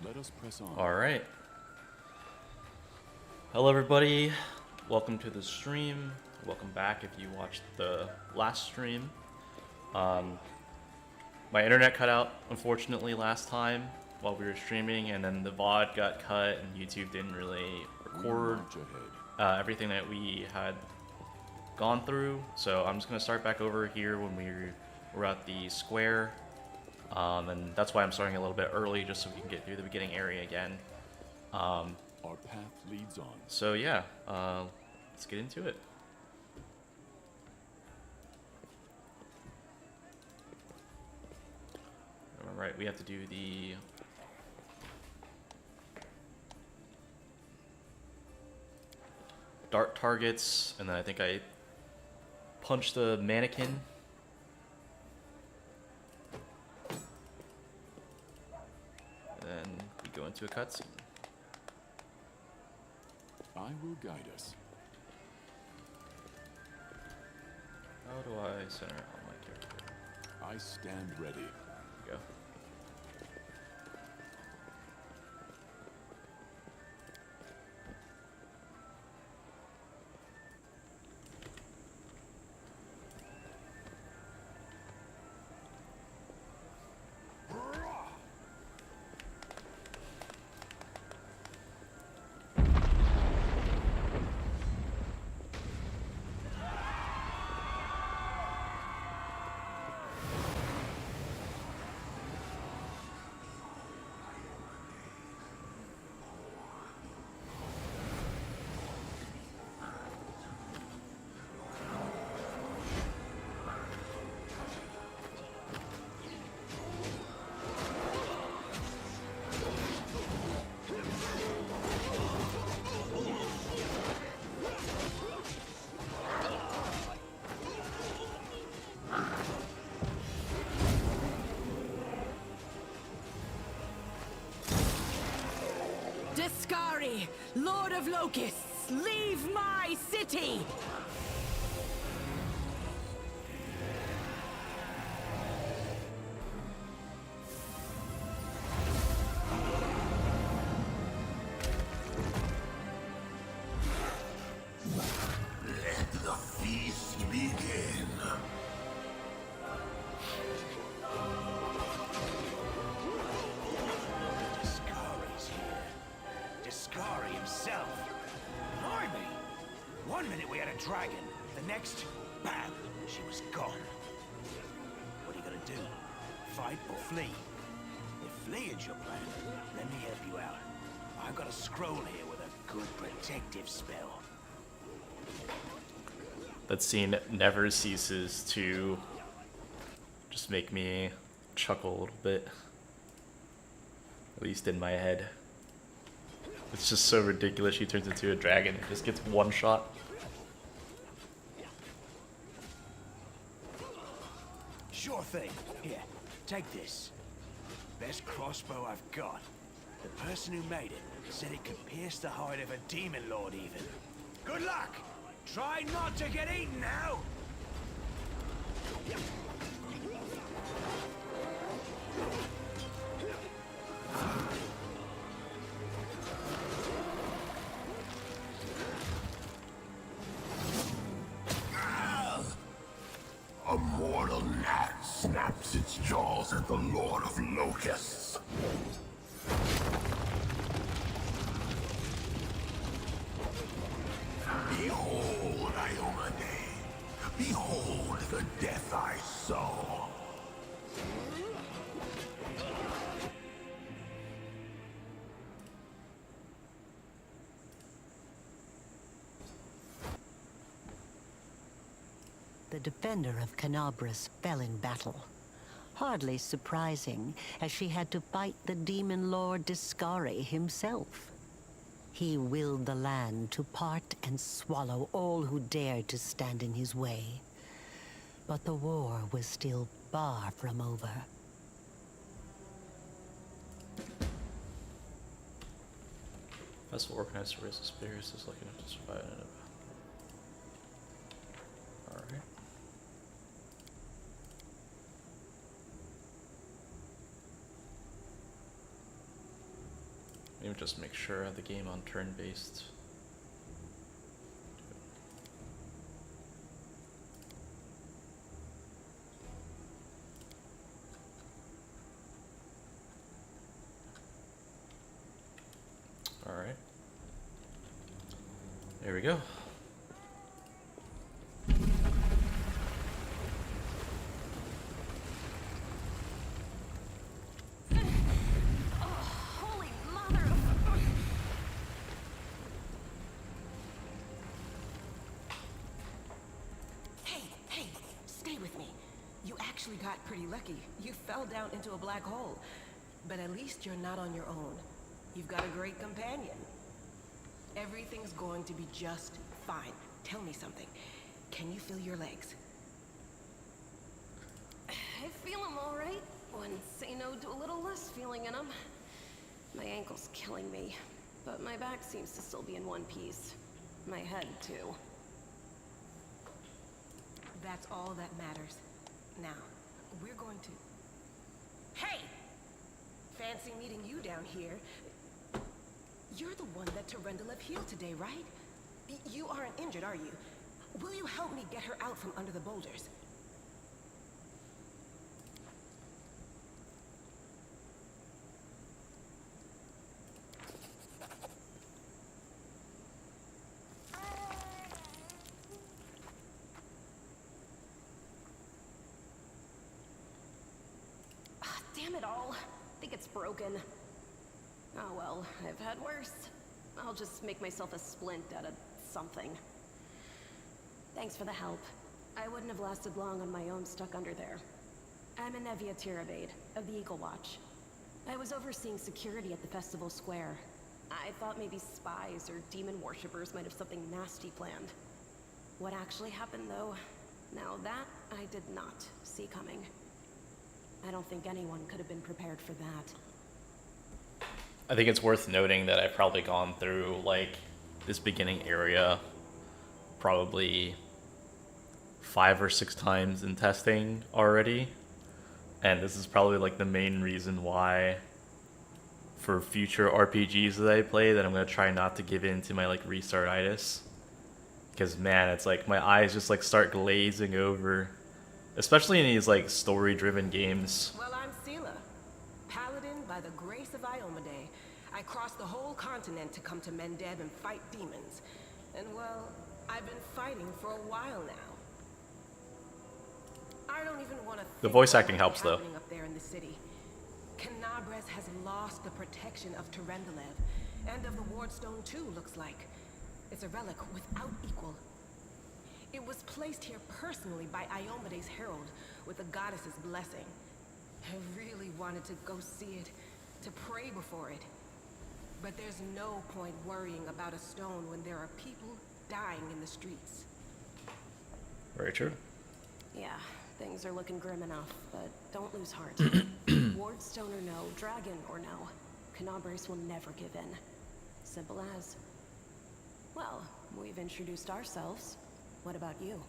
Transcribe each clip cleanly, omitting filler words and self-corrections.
Let us press on. All right. Hello, everybody. Welcome to the stream. Welcome back if you watched the last stream. My internet cut out, unfortunately, last time while we were streaming, and then the VOD got cut, and YouTube didn't really record everything that we had gone through. So I'm just going to start back over here when we were at the square. And that's why I'm starting a little bit early, just so we can get through the beginning area again. Our path leads on. So yeah, let's get into it. Alright, we have to do the dart targets, and then I think I punched the mannequin. And then we go into a cutscene. I will guide us. How do I center on my character? I stand ready. There we go. Discari, Lord of Locusts, leave my city! Let the feast begin. Discari's here. Discari himself. Blimey! One minute we had a dragon, the next, bam, she was gone. What are you gonna do? Fight or flee? If fleeing's your plan, let me help you out. I've got a scroll here with a good protective spell. That scene never ceases to just make me chuckle a little bit. At least in my head. It's just so ridiculous. She turns into a dragon and just gets one shot. Sure thing. Here, take this. Best crossbow I've got. The person who made it said it could pierce the hide of a demon lord even. Good luck! Try not to get eaten now! A mortal gnat snaps its jaws at the Lord of Locusts. Behold, Iomade. Behold the death I saw. The defender of Canabras fell in battle. Hardly surprising, as she had to fight the demon lord Discari himself. He willed the land to part and swallow all who dared to stand in his way. But the war was still far from over. Vessel organized to raise the spears is lucky enough to survive it. Alright. Maybe just make sure I have the game on turn-based. Alright. There we go. Holy mother of... Hey, stay with me. You actually got pretty lucky. You fell down into a black hole. But at least you're not on your own. You've got a great companion. Everything's going to be just fine. Tell me something. Can you feel your legs? I feel them all right. Wouldn't say no to a little less feeling in them. My ankle's killing me, but my back seems to still be in one piece. My head, too. That's all that matters. Now, we're going to... Hey! Fancy meeting you down here. You're the one that Terendelev healed today, right? You aren't injured, are you? Will you help me get her out from under the boulders? Damn it all. I think it's broken. Oh well, I've had worse. I'll just make myself a splint out of something. Thanks for the help. I wouldn't have lasted long on my own stuck under there. I'm Anevia Tirabade, of the Eagle Watch. I was overseeing security at the festival square. I thought maybe spies or demon worshippers might have something nasty planned. What actually happened though, now that I did not see coming. I don't think anyone could have been prepared for that. I think it's worth noting that I've probably gone through, like, this beginning area probably 5 or 6 times in testing already. And this is probably, like, the main reason why, for future RPGs that I play, that I'm going to try not to give in to my, like, restartitis. Because, man, it's like, my eyes just, like, start glazing over. Especially in these, like, story-driven games. Well, I'm Sela, paladin by the grace of Iomade. I crossed the whole continent to come to Mendeb and fight demons. And well, I've been fighting for a while now. I don't even want to. The voice acting helps, though. Up there in the city, Canabres has lost the protection of Terendelev, and of the Wardstone too. Looks like it's a relic without equal. It was placed here personally by Iomade's herald, with the goddess's blessing. I really wanted to go see it, to pray before it. But there's no point worrying about a stone when there are people dying in the streets. Very true. Yeah, things are looking grim enough, but don't lose heart. Wardstone or no, dragon or no, Canabres will never give in. Simple as. Well, we've introduced ourselves. What about you?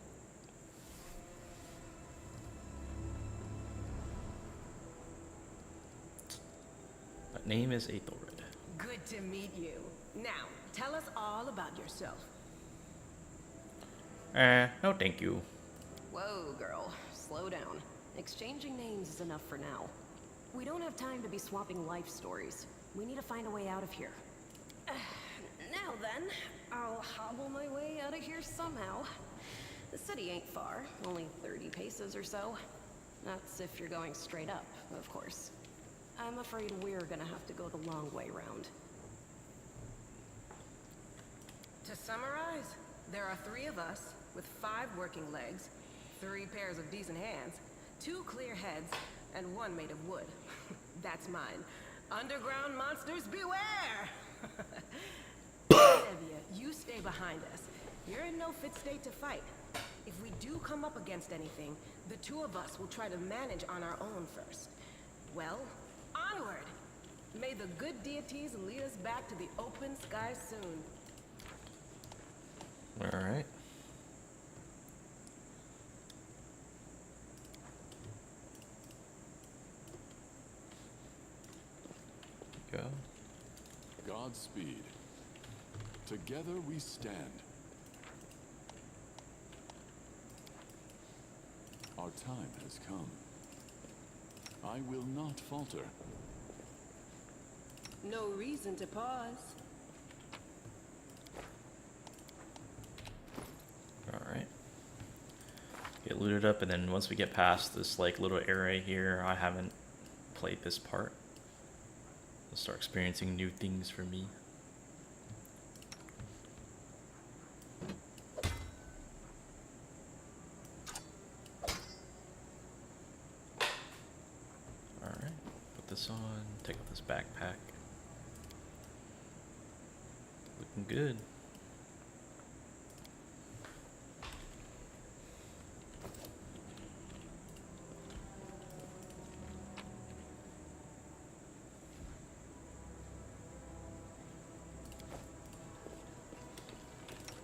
My name is Aethelred. Good to meet you. Now, tell us all about yourself. No thank you. Whoa, girl. Slow down. Exchanging names is enough for now. We don't have time to be swapping life stories. We need to find a way out of here. Now then, I'll hobble my way out of here somehow. The city ain't far, only 30 paces or so. That's if you're going straight up, of course. I'm afraid we're gonna have to go the long way round. To summarize, there are 3 of us, with 5 working legs, 3 pairs of decent hands, 2 clear heads, and 1 made of wood. That's mine. Underground monsters beware! Olivia, you stay behind us. You're in no fit state to fight. If we do come up against anything, the 2 of us will try to manage on our own first. Well, onward! May the good deities lead us back to the open sky soon. Alright. Go. Godspeed. Together we stand. Our time has come. I will not falter. No reason to pause. Alright. Get looted up, and then once we get past this like little area here, I haven't played this part. I'll start experiencing new things for me. Alright, put this on, take off this backpack. Looking good.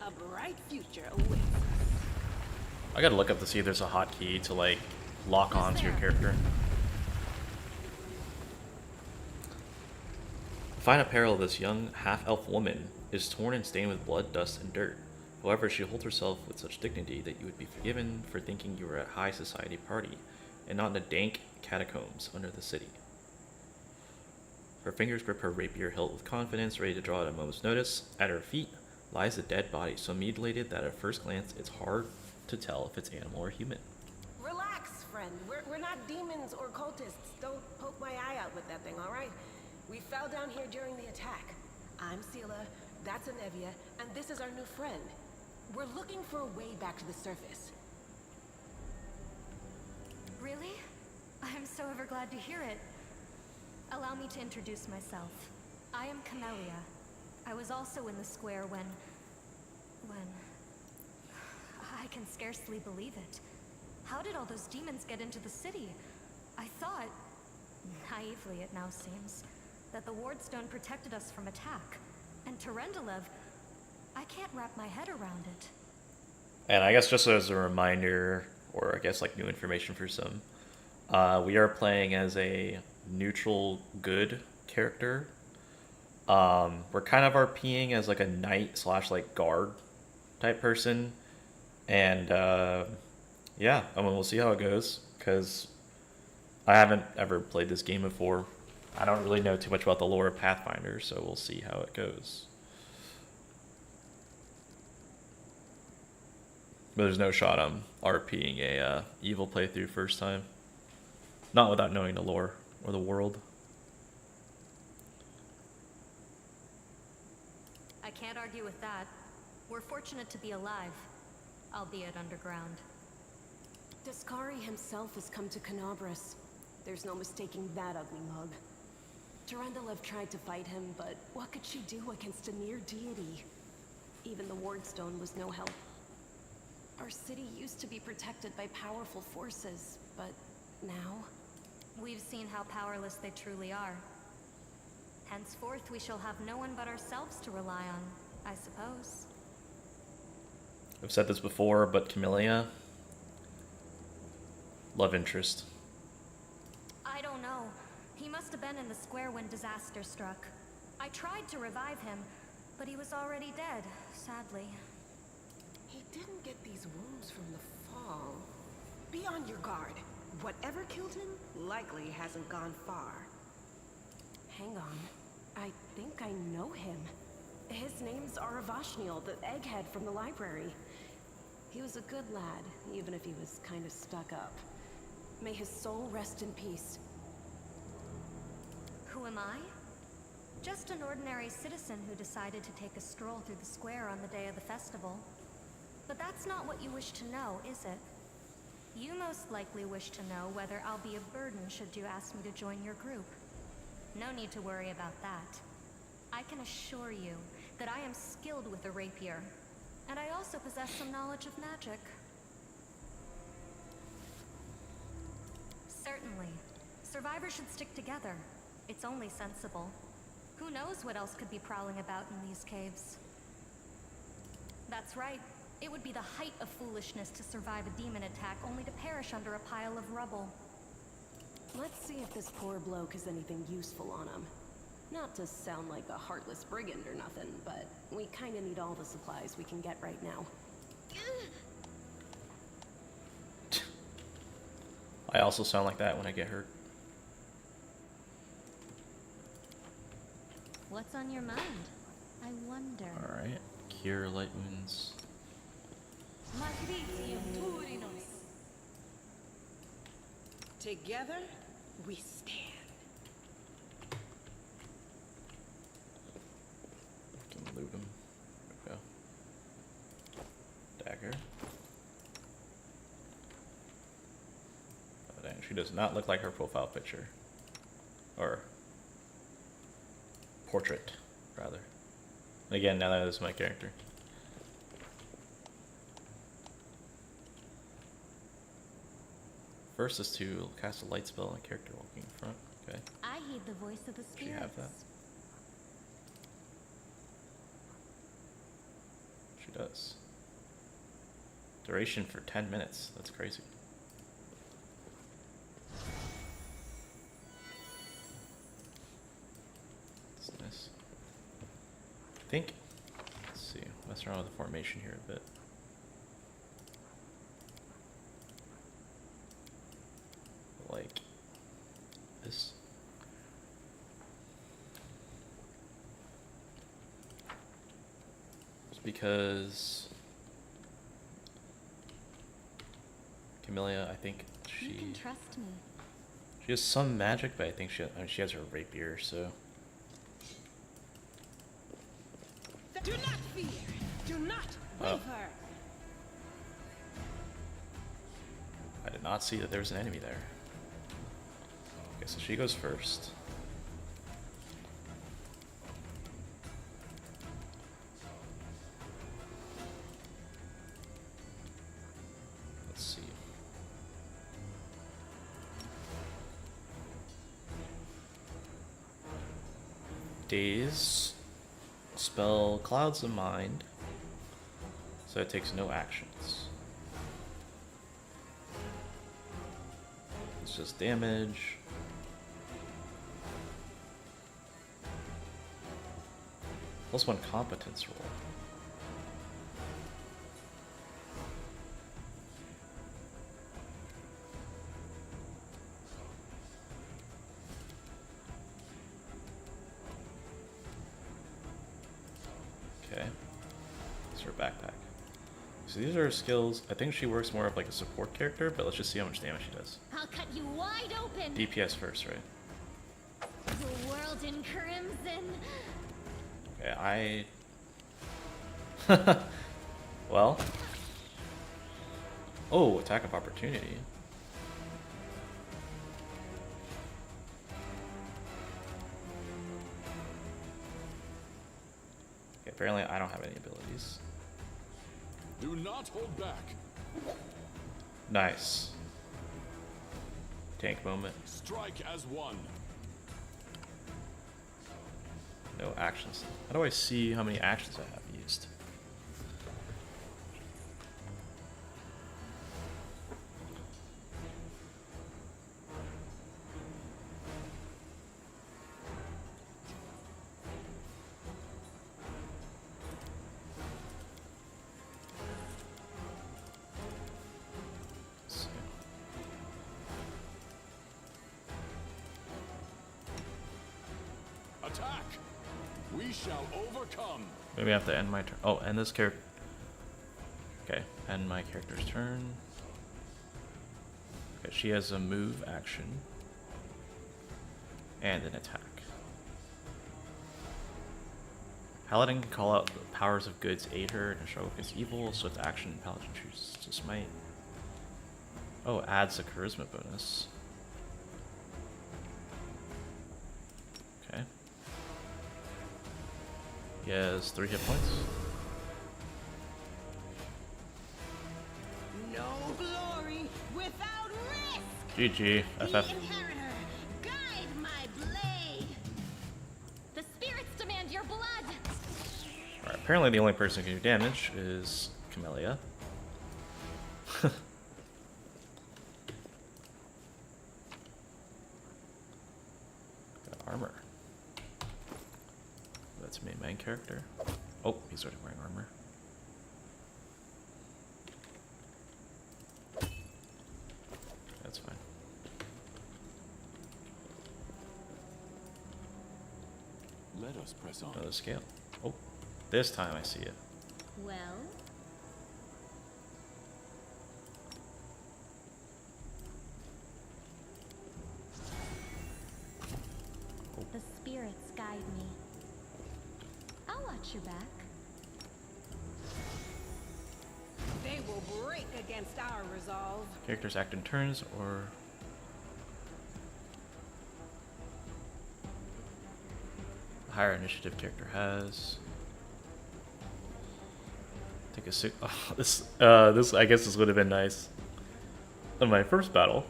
A bright future awaits us. I gotta look up to see if there's a hotkey to like lock onto your character. The fine apparel of this young half-elf woman is torn and stained with blood, dust, and dirt. However, she holds herself with such dignity that you would be forgiven for thinking you were at a high society party, and not in the dank catacombs under the city. Her fingers grip her rapier hilt with confidence, ready to draw at a moment's notice. At her feet lies a dead body, so mutilated that at first glance it's hard to tell if it's animal or human. Relax, friend. We're not demons or cultists. Don't poke my eye out with that thing, all right? We fell down here during the attack. I'm Sela, that's Anevia, and this is our new friend. We're looking for a way back to the surface. Really? I'm so ever glad to hear it. Allow me to introduce myself. I am Camellia. I was also in the square when... I can scarcely believe it. How did all those demons get into the city? I thought, naively it now seems, that the Wardstone protected us from attack. And Terendelev, I can't wrap my head around it. And I guess just as a reminder, or I guess like new information for some, we are playing as a neutral good character. We're kind of RPing as like a knight / like guard type person. And yeah, I mean, we'll see how it goes, because I haven't ever played this game before. I don't really know too much about the lore of Pathfinder, so we'll see how it goes. But there's no shot I'm RPing a evil playthrough first time. Not without knowing the lore or the world. I can't argue with that. We're fortunate to be alive, albeit underground. Discari himself has come to Canabras. There's no mistaking that ugly mug. Terendelev tried to fight him, but what could she do against a near deity? Even the Wardstone was no help. Our city used to be protected by powerful forces, but now... We've seen how powerless they truly are. Henceforth, we shall have no one but ourselves to rely on, I suppose. I've said this before, but Camellia, love interest. I don't know. He must have been in the square when disaster struck. I tried to revive him, but he was already dead, sadly. He didn't get these wounds from the fall. Be on your guard. Whatever killed him likely hasn't gone far. Hang on. I think I know him. His name's Aravashniel, the egghead from the library. He was a good lad, even if he was kind of stuck up. May his soul rest in peace. Who am I? Just an ordinary citizen who decided to take a stroll through the square on the day of the festival. But that's not what you wish to know, is it? You most likely wish to know whether I'll be a burden should you ask me to join your group. No need to worry about that. I can assure you that I am skilled with a rapier, and I also possess some knowledge of magic. Certainly. Survivors should stick together. It's only sensible. Who knows what else could be prowling about in these caves? That's right. It would be the height of foolishness to survive a demon attack only to perish under a pile of rubble. Let's see if this poor bloke has anything useful on him. Not to sound like a heartless brigand or nothing, but we kinda need all the supplies we can get right now. I also sound like that when I get hurt. What's on your mind? I wonder. Alright. Cure light wounds. Together, we stand. Can loot him. There we go. Dagger. Oh, dang, she does not look like her profile picture. Or portrait, rather. And again, now that is my character. First is to cast a light spell on a character walking in front. Okay. I heed the voice of the Does she spirits. have that? She does. Duration for 10 minutes. That's crazy. That's nice. I think, let's see, mess around with the formation here a bit. Like this. It's because Camellia, I think You can trust me. she has some magic, but I think she has her rapier, so Do not fear. Do not waver. I did not see that there was an enemy there. Okay, so she goes first. Let's see. Daze. Spell Clouds of Mind. So it takes no actions. It's just damage. +1 competence roll. Okay. It's her backpack. So these are her skills. I think she works more of like a support character, but let's just see how much damage she does. I'll cut you wide open. DPS first, right? The world in crimson. Okay, well. Oh, attack of opportunity. Okay, apparently I don't have any abilities. Do not hold back. Nice. Tank moment. Strike as one. No actions. How do I see how many actions I have used? Let's see. Attack. We shall overcome. Maybe I have to end my turn. Oh, end this character. Okay, end my character's turn. Okay, she has a move action and an attack. Paladin can call out the powers of good to aid her in a struggle against evil, so its action Paladin chooses to smite. Oh, adds a charisma bonus. Okay. He has 3 hit points. No glory without risk. GG. The FF. inheritor, guide my blade. The spirits demand your blood. Alright, apparently the only person who can do damage is Camellia. Got armor. That's my main character. Oh, he's already wearing armor. That's fine. Let us press on. Another scale. Oh, this time I see it. Well? The spirits guide me. I'll watch your back. They will break against our resolve. Characters act in turns or... The higher initiative character has. Take a six. Oh, this I guess this would have been nice in my first battle.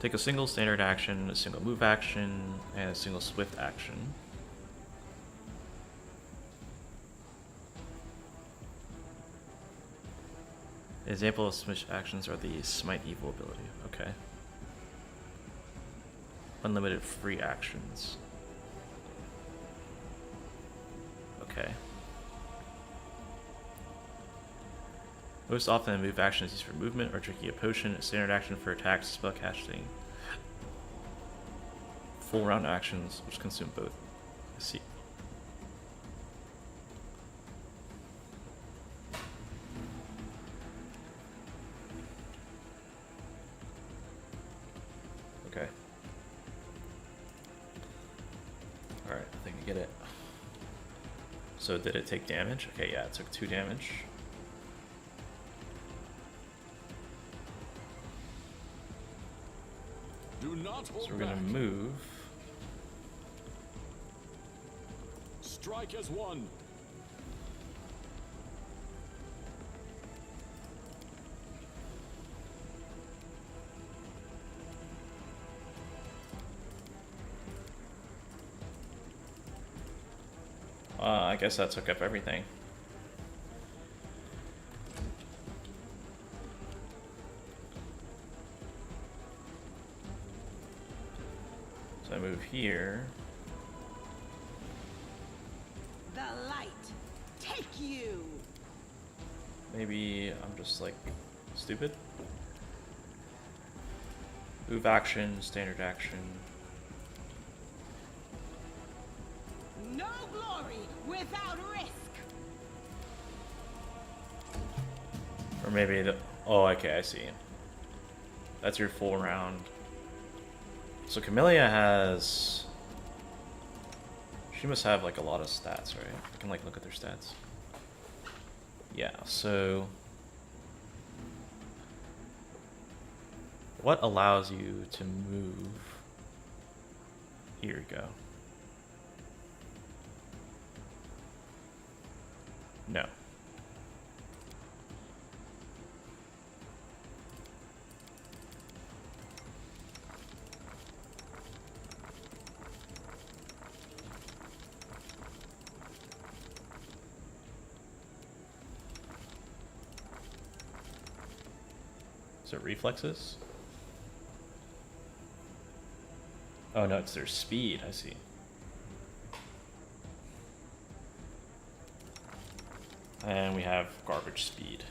Take a single standard action, a single move action, and a single swift action. An example of smash actions are the Smite Evil ability. Okay. Unlimited free actions. Okay. Most often a move action is used for movement or drinking a potion, a standard action for attacks, spell casting. Full round actions, which consume both. I see. Okay. Alright, I think I get it. So did it take damage? Okay, yeah, it took 2 damage. Do not hold So we're gonna back. move. Strike as one. I guess that took up everything. So I move here. The light, take you. Maybe I'm just like stupid. Move action, standard action. No glory without risk. Or maybe the... Oh, okay, I see. That's your full round. So Camellia has... She must have like a lot of stats, right? I can like look at their stats. Yeah, so... What allows you to move? Here we go. No. Is it reflexes? Oh no, it's their speed, I see. And we have garbage speed.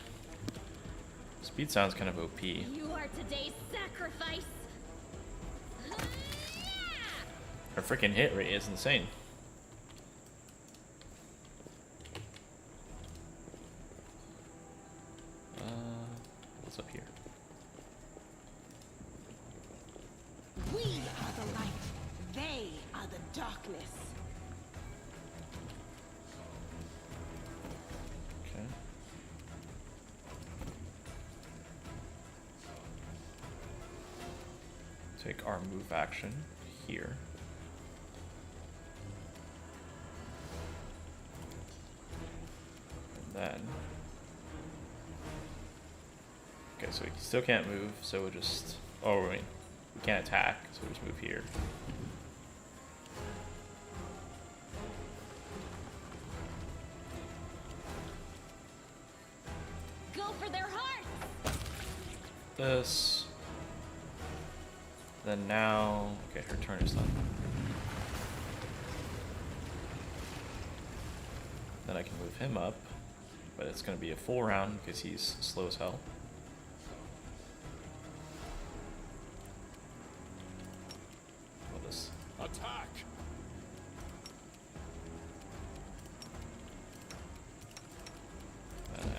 Speed sounds kind of OP. You are today's sacrifice. Our freaking hit rate is insane. What's up here? We are the light. They are the darkness. Okay. Take our move action here. And then... Okay, so we still can't move, so we'll just... Oh, wait. We can't attack, so we'll just move here. Go for their hearts. This. Then now... Okay, her turn is done. Then I can move him up, but it's going to be a full round because he's slow as hell. What is? Attack!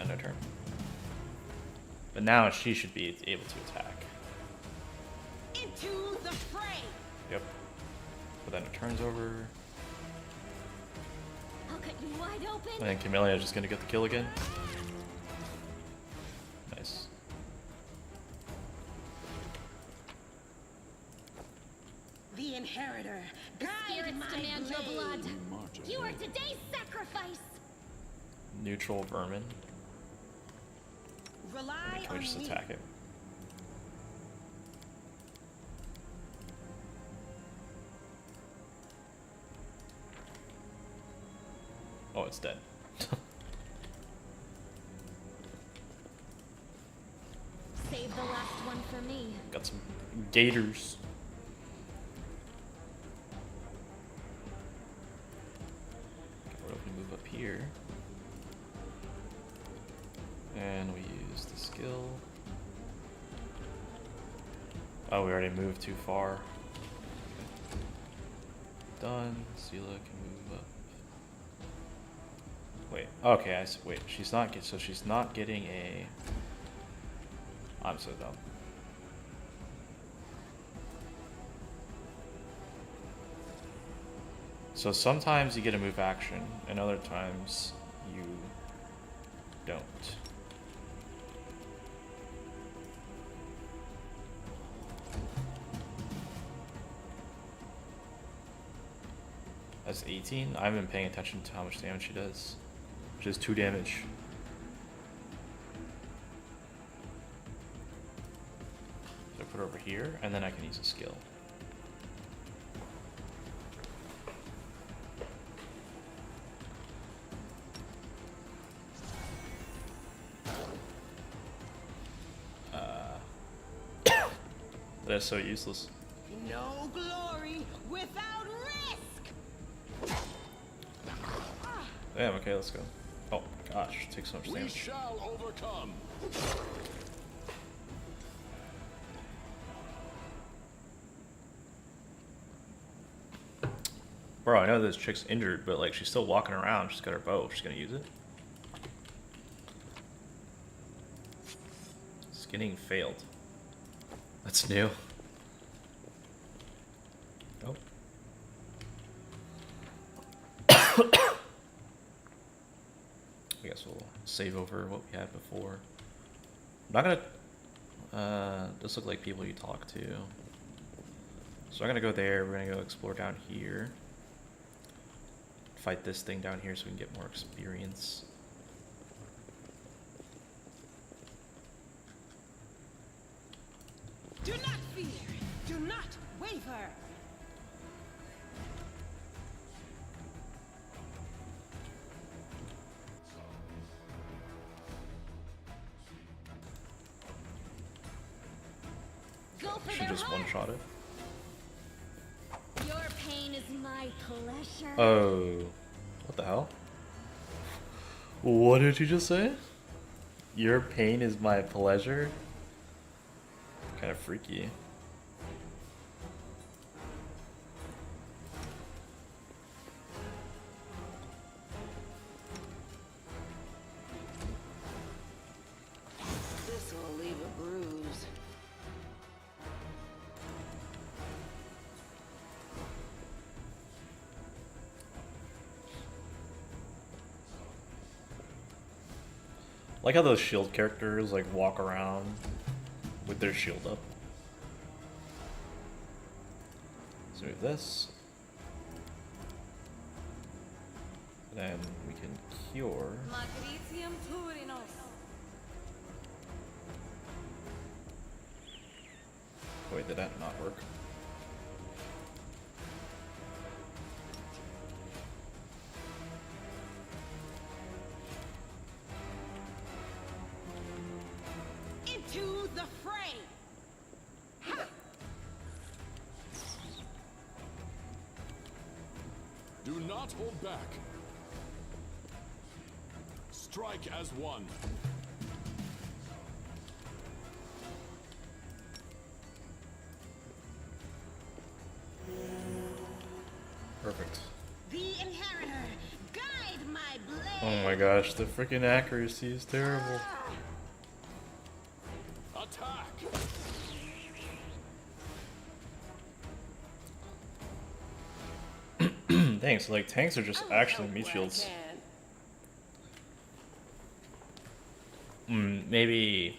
End of turn. But now she should be able to attack. Into the fray! Yep. But then it turns over. I'll cut you wide open. And then Camellia is just gonna get the kill again. Nice. The inheritor, The guide spirits my demand your blade. blood. We march You are ahead. today's sacrifice. Neutral vermin. Rely Can on we just me. attack it? Oh, it's dead. Save the last one for me. Got some gators. Okay, we're going to move up here. And we use the skill. Oh, we already moved too far. Done. Sela can move up. Wait. Okay. Wait. She's not so she's not getting a. I'm so dumb. So sometimes you get a move action, and other times you don't. That's 18? I haven't been paying attention to how much damage she does. Which is 2 damage. So I put her over here, and then I can use a skill. That is so useless. No glory without risk. Damn, okay, let's go. Oh my gosh, it takes so much We damage. shall overcome. Bro, I know this chick's injured, but like she's still walking around. She's got her bow. She's gonna use it. Skinning failed. That's new. Oh. I guess we'll save over what we had before. I'm not gonna those look like people you talk to. So I'm gonna go there, we're gonna go explore down here. Fight this thing down here so we can get more experience. Do not fear. Do not waver. Go for She their just heart. one-shot it. Your pain is my pleasure. Oh, what the hell? What did you just say? Your pain is my pleasure? Kind of freaky. This will leave a bruise. Like how those shield characters like walk around with their shield up. So we have this. Then we can cure. Wait, did that not work? Into the fray. Ha! Do not hold back. strike as one. Perfect. The Inheritor, guide my blade. Oh my gosh, the freaking accuracy is terrible. Attack! Dang, so like tanks are just actually meat shields. Maybe.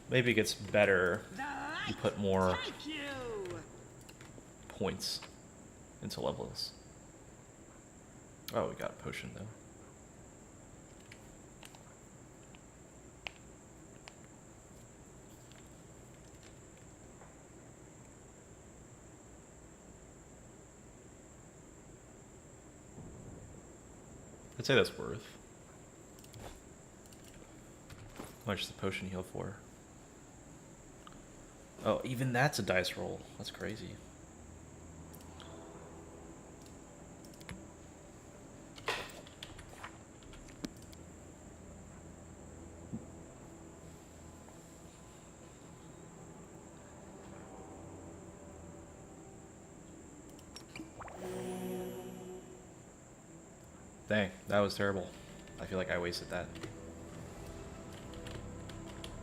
Maybe it gets better. You put more points into levels. Oh, we got a potion though. I'd say that's worth. How much does the potion heal for? Oh, even that's a dice roll. That's crazy. Dang, that was terrible. I feel like I wasted that.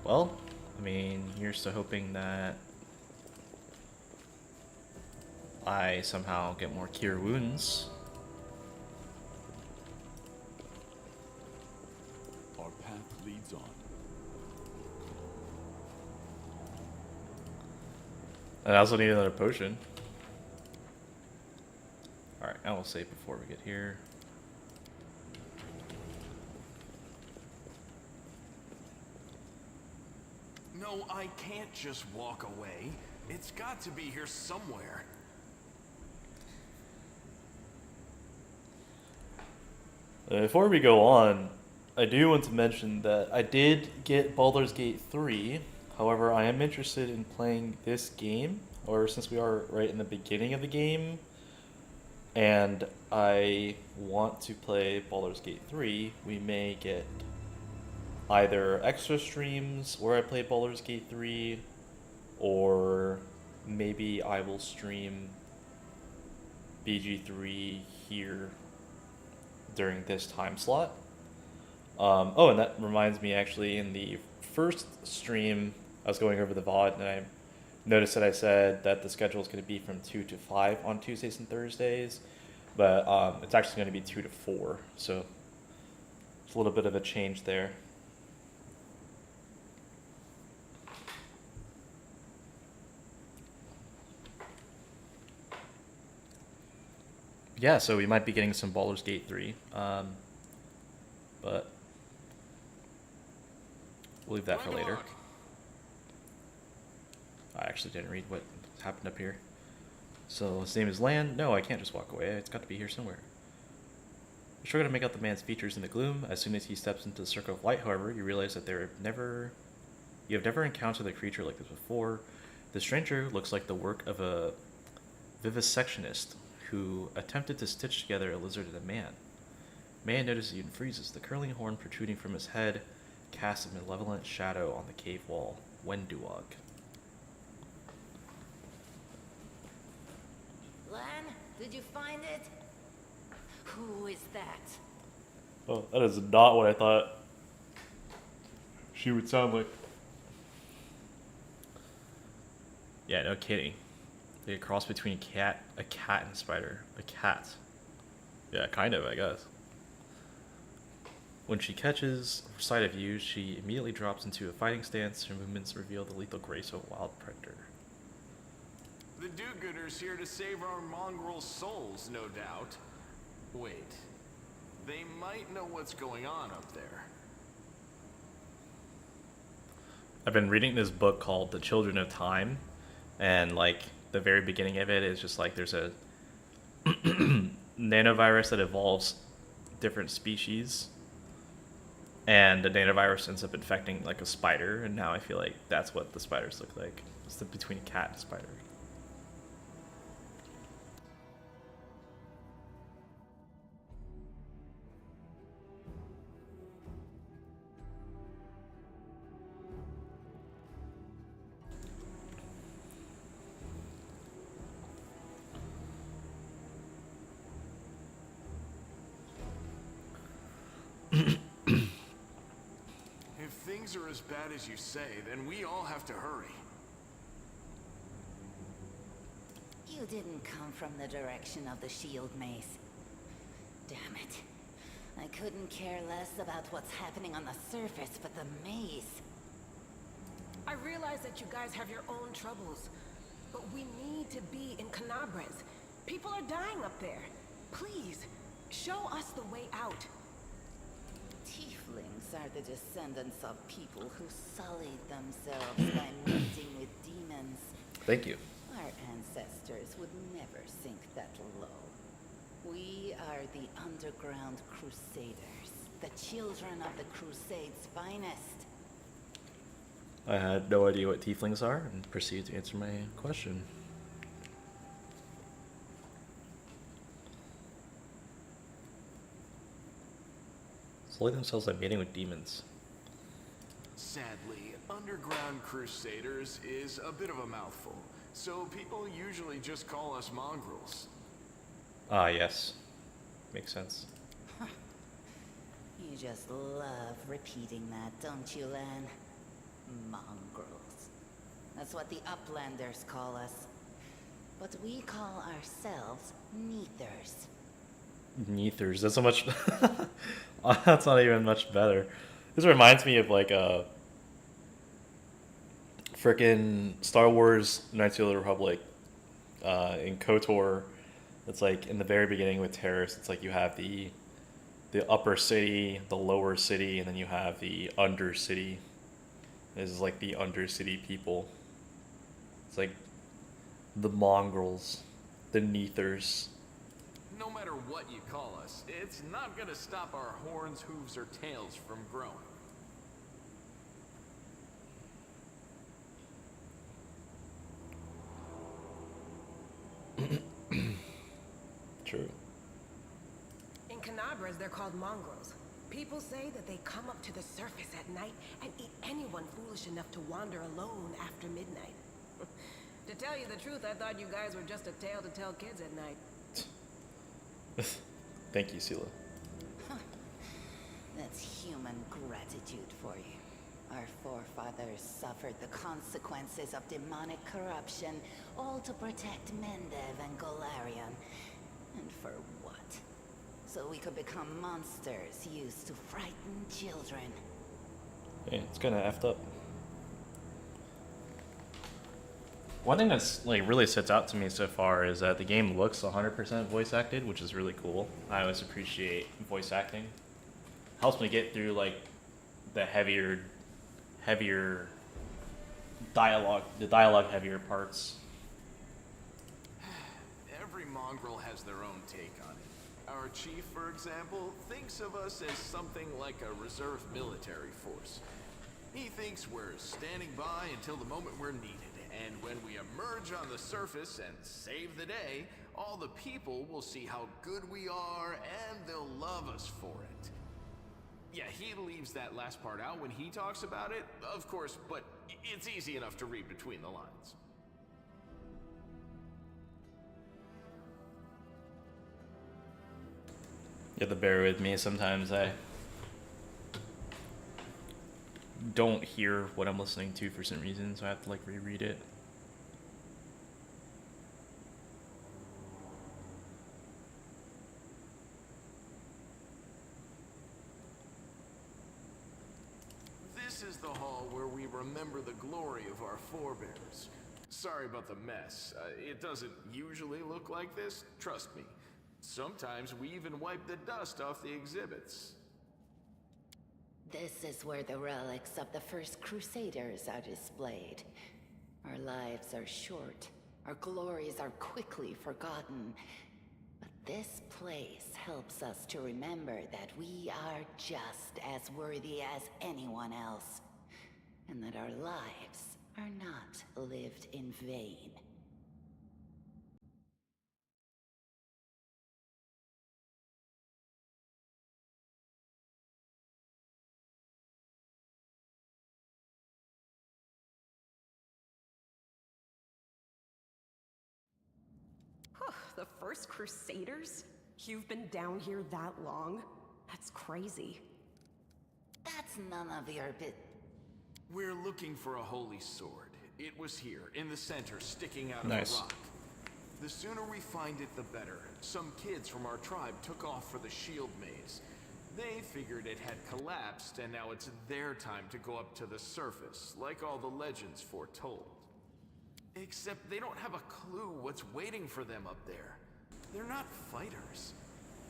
Well, I mean, here's to hoping that I somehow get more cure wounds. Our path leads on. And I also need another potion. Alright, I will save before we get here. No, I can't just walk away. It's got to be here somewhere. Before we go on, I do want to mention that I did get Baldur's Gate 3. However, I am interested in playing this game, or since we are right in the beginning of the game, and I want to play Baldur's Gate 3, we may get either extra streams where I play Baldur's Gate 3, or maybe I will stream BG3 here during this time slot. Oh, and that reminds me, actually, in the first stream, I was going over the VOD, and I noticed that I said that the schedule is going to be from 2 to 5 on Tuesdays and Thursdays, but it's actually going to be 2 to 4, so it's a little bit of a change there. Yeah, so we might be getting some Baldur's Gate 3, but we'll leave that for later. I actually didn't read what happened up here. So his name is Lan. No, I can't just walk away. It's got to be here somewhere. You're sure to make out the man's features in the gloom. As soon as he steps into the circle of light, however, you realize that you have never encountered a creature like this before. The stranger looks like the work of a vivisectionist who attempted to stitch together a lizard and a man. Man notices you and freezes. The curling horn protruding from his head casts a malevolent shadow on the cave wall. Wenduog. Lan, did you find it? Who is that? Oh, that is not what I thought she would sound like. Yeah, no kidding. Like a cross between a cat and spider. A cat. Yeah, kind of, I guess. When she catches sight of you, she immediately drops into a fighting stance. Her movements reveal the lethal grace of a wild predator. The do-gooders here to save our mongrel souls, no doubt. Wait, they might know what's going on up there. I've been reading this book called The Children of Time, and like the very beginning of it is just like there's a nanovirus that evolves different species, and the nanovirus ends up infecting like a spider, and now I feel like that's what the spiders look like. It's between a cat and a spider. If things are as bad as you say, then we all have to hurry. You didn't come from the direction of the shield maze. Damn it. I couldn't care less about what's happening on the surface, but the maze. I realize that you guys have your own troubles, but we need to be in Canabres. People are dying up there. Please, show us the way out. Tieflings are the descendants of people who sullied themselves by meeting with demons. Thank you. Our ancestors would never sink that low. We are the underground crusaders, the children of the Crusade's finest. I had no idea what tieflings are and proceeded to answer my question. Sully themselves by mating with demons. Sadly, underground crusaders is a bit of a mouthful, so people usually just call us mongrels. Ah, yes. Makes sense. You just love repeating that, don't you, Len? Mongrels. That's what the Uplanders call us. But we call ourselves Neathers. Neathers. That's so much. That's not even much better. This reminds me of like a frickin' Star Wars Knights of the Republic in KOTOR. It's like in the very beginning with Terrace. It's like you have the upper city, the lower city, and then you have the undercity. This is like the undercity people. It's like the mongrels, the Neathers. No matter what you call us, it's not gonna stop our horns, hooves, or tails from growing. True. In Canabres, they're called mongrels. People say that they come up to the surface at night and eat anyone foolish enough to wander alone after midnight. To tell you the truth, I thought you guys were just a tale to tell kids at night. Thank you, Sela. That's human gratitude for you. Our forefathers suffered the consequences of demonic corruption, all to protect Mendev and Golarion. And for what? So we could become monsters used to frighten children. Yeah, it's kind of effed up. One thing that's like really sits out to me so far is that the game looks 100% voice acted, which is really cool. I always appreciate voice acting. Helps me get through like the heavier dialogue, the dialogue heavier parts. Every mongrel has their own take on it. Our chief, for example, thinks of us as something like a reserve military force. He thinks we're standing by until the moment we're needed. And when we emerge on the surface and save the day, all the people will see how good we are and they'll love us for it. Yeah, he leaves that last part out when he talks about it, of course, but it's easy enough to read between the lines. You have to bear with me. Sometimes I don't hear what I'm listening to for some reason, so I have to like reread it. This is the hall where we remember the glory of our forebears. Sorry about the mess. It doesn't usually look like this, trust me. Sometimes we even wipe the dust off the exhibits. This is where the relics of the first Crusaders are displayed. Our lives are short. Our glories are quickly forgotten. But this place helps us to remember that we are just as worthy as anyone else. And that our lives are not lived in vain. The first Crusaders? You've been down here that long? That's crazy. It's none of your bit. We're looking for a holy sword. It was here, in the center, sticking out of Nice. a rock. The sooner we find it, the better. Some kids from our tribe took off for the shield maze. They figured it had collapsed, and now it's their time to go up to the surface, like all the legends foretold. Except they don't have a clue what's waiting for them up there. They're not fighters.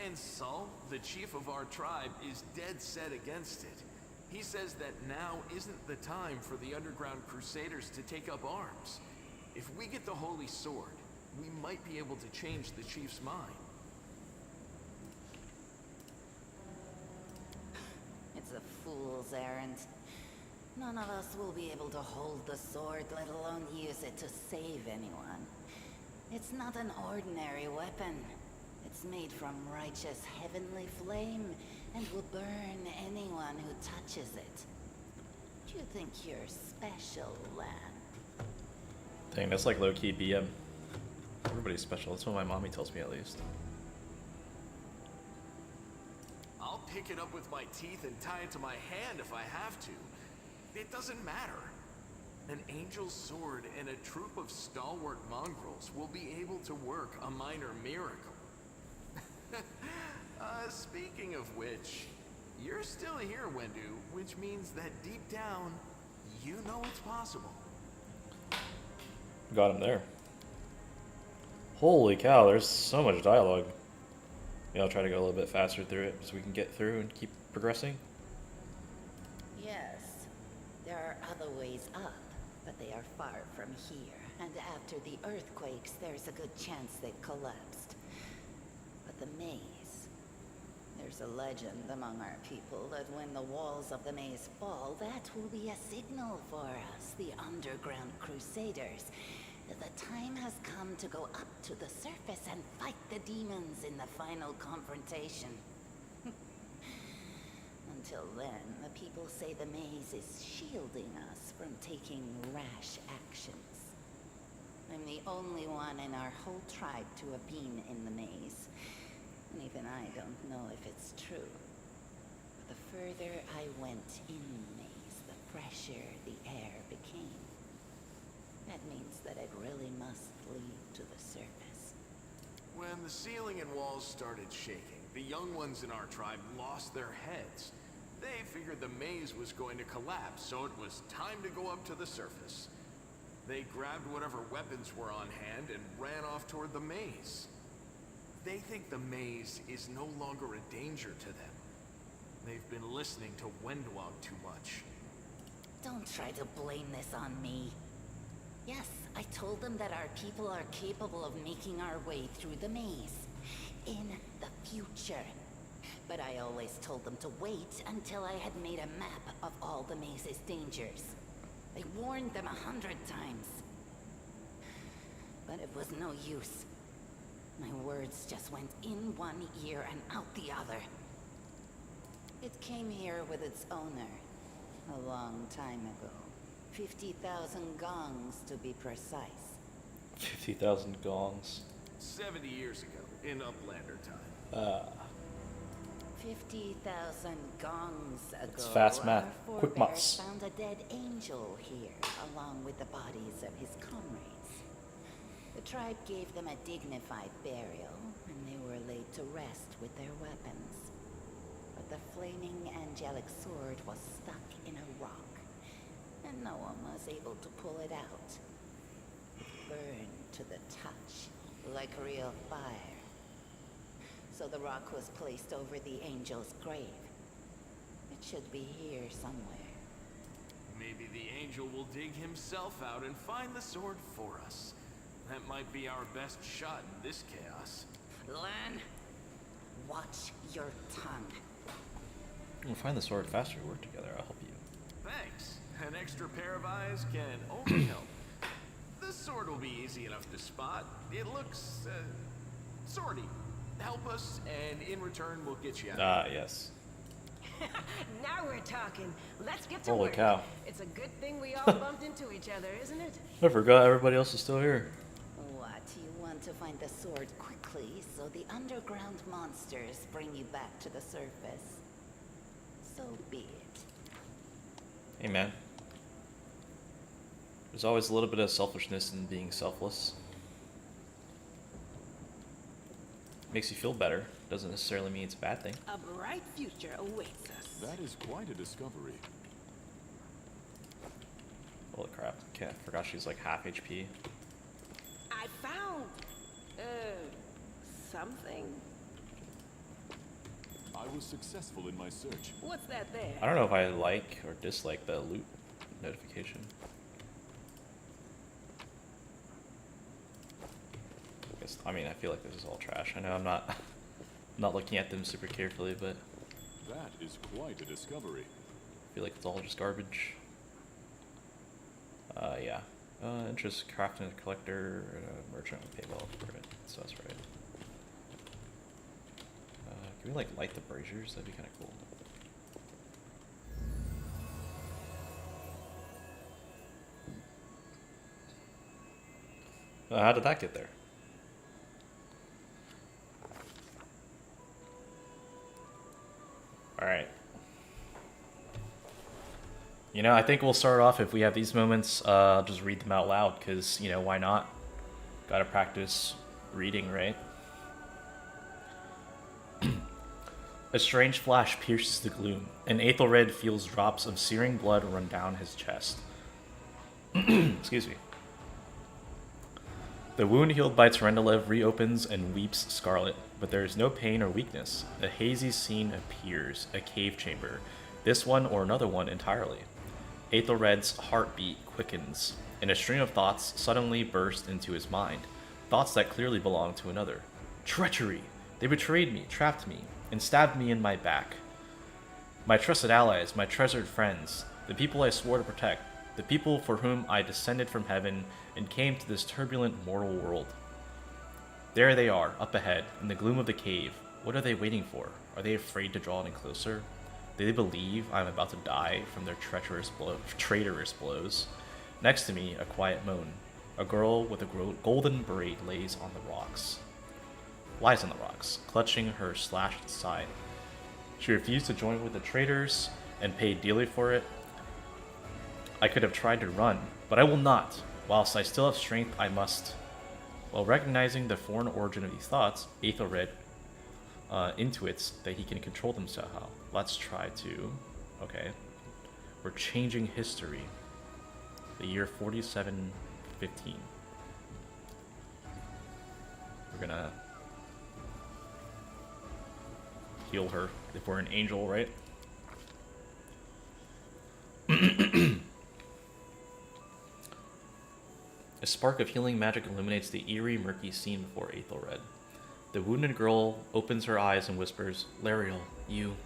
And Saul, the chief of our tribe, is dead set against it. He says that now isn't the time for the underground crusaders to take up arms. If we get the holy sword, we might be able to change the chief's mind. It's a fool's errand. None of us will be able to hold the sword, let alone use it to save anyone. It's not an ordinary weapon. It's made from righteous heavenly flame and will burn anyone who touches it. Do you think you're special, lad? Dang, that's like low-key BM. Everybody's special. That's what my mommy tells me, at least. I'll pick it up with my teeth and tie it to my hand if I have to. It doesn't matter. An angel's sword and a troop of stalwart mongrels will be able to work a minor miracle. Speaking of which, you're still here, Wendu, which means that deep down, you know it's possible. Got him there. Holy cow, there's so much dialogue. Yeah, I'll try to go a little bit faster through it so we can get through and keep progressing. Yes, there are other ways up, but they are far from here. And after the earthquakes, there's a good chance they've collapsed. But the maze... There's a legend among our people that when the walls of the maze fall, that will be a signal for us, the underground crusaders, that the time has come to go up to the surface and fight the demons in the final confrontation. Until then, the people say the maze is shielding us from taking rash actions. I'm the only one in our whole tribe to have been in the maze. And even I don't know if it's true. But the further I went in the maze, the fresher the air became. That means that it really must lead to the surface. When the ceiling and walls started shaking, the young ones in our tribe lost their heads. They figured the maze was going to collapse, so it was time to go up to the surface. They grabbed whatever weapons were on hand and ran off toward the maze. They think the maze is no longer a danger to them. They've been listening to Wendwog too much. Don't try to blame this on me. Yes, I told them that our people are capable of making our way through the maze. In the future. But I always told them to wait until I had made a map of all the maze's dangers. I warned them 100 times. But it was no use. My words just went in one ear and out the other. It came here with its owner, a long time ago. 50,000 gongs, to be precise. 50,000 gongs. 70 years ago, in Uplander time. 50,000 gongs ago, It's fast math. our Quick forebears maths. found a dead angel here, along with the bodies of his comrades. The tribe gave them a dignified burial, and they were laid to rest with their weapons. But the flaming angelic sword was stuck in a rock, and no one was able to pull it out. It burned to the touch, like real fire. So the rock was placed over the angel's grave. It should be here somewhere. Maybe the angel will dig himself out and find the sword for us. That might be our best shot in this chaos. Lan, watch your tongue. We'll find the sword faster. Work together. I'll help you. Thanks. An extra pair of eyes can only help. The sword will be easy enough to spot. It looks, swordy. Help us, and in return, we'll get you out. Ah, yes. Now we're talking. Let's get to Holy work. cow. It's a good thing we all bumped into each other, isn't it? I forgot everybody else is still here. What, you want to find the sword quickly so the underground monsters bring you back to the surface? So be it. Hey man. There's always a little bit of selfishness in being selfless. Makes you feel better. Doesn't necessarily mean it's a bad thing. A bright future awaits us. That is quite a discovery. Holy crap. Okay, I forgot she's like half HP. I found, something. I was successful in my search. What's that there? I don't know if I like or dislike the loot notification. I mean, I feel like this is all trash. I know I'm not not looking at them super carefully, but That is quite a discovery. I feel like it's all just garbage. Yeah. Interest, crafting, collector, merchant will pay well for it. So that's right. Can we like light the braziers? That'd be kind of cool. How did that get there? Alright. You know, I think we'll start off, if we have these moments, just read them out loud, because, you know, why not? Gotta practice reading, right? A strange flash pierces the gloom, and Aethelred feels drops of searing blood run down his chest. Excuse me. The wound healed by Tyrendelev reopens and weeps scarlet, but there is no pain or weakness. A hazy scene appears, a cave chamber, this one or another one entirely. Aethelred's heartbeat quickens, and a stream of thoughts suddenly burst into his mind, thoughts that clearly belong to another. Treachery! They betrayed me, trapped me, and stabbed me in my back. My trusted allies, my treasured friends, the people I swore to protect, the people for whom I descended from heaven and came to this turbulent mortal world. There they are, up ahead, in the gloom of the cave. What are they waiting for? Are they afraid to draw any closer? Do they believe I am about to die from their traitorous blows? Next to me, a quiet moan. A girl with a golden braid lies on the rocks, clutching her slashed side. She refused to join with the traitors and paid dearly for it. I could have tried to run, but I will not. Whilst I still have strength, I must. While recognizing the foreign origin of these thoughts, Aethelred intuits that he can control them somehow. Let's try to... Okay. We're changing history. The year 4715. We're gonna heal her if we're an angel, right? A spark of healing magic illuminates the eerie, murky scene before Aethelred. The wounded girl opens her eyes and whispers, Lariel, you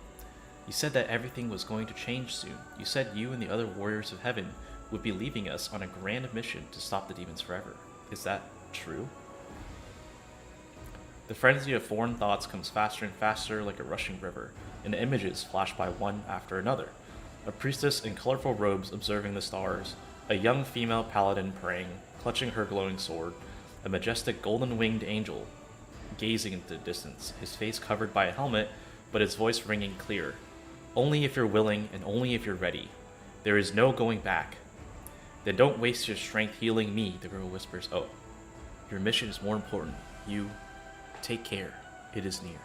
said that everything was going to change soon. You said you and the other warriors of heaven would be leaving us on a grand mission to stop the demons forever. Is that true? The frenzy of foreign thoughts comes faster and faster like a rushing river, and images flash by one after another. A priestess in colorful robes observing the stars, a young female paladin praying, clutching her glowing sword, a majestic golden-winged angel gazing into the distance, his face covered by a helmet, but his voice ringing clear. Only if you're willing and only if you're ready. There is no going back. Then don't waste your strength healing me, the girl whispers. Oh, your mission is more important. You, take care. It is near.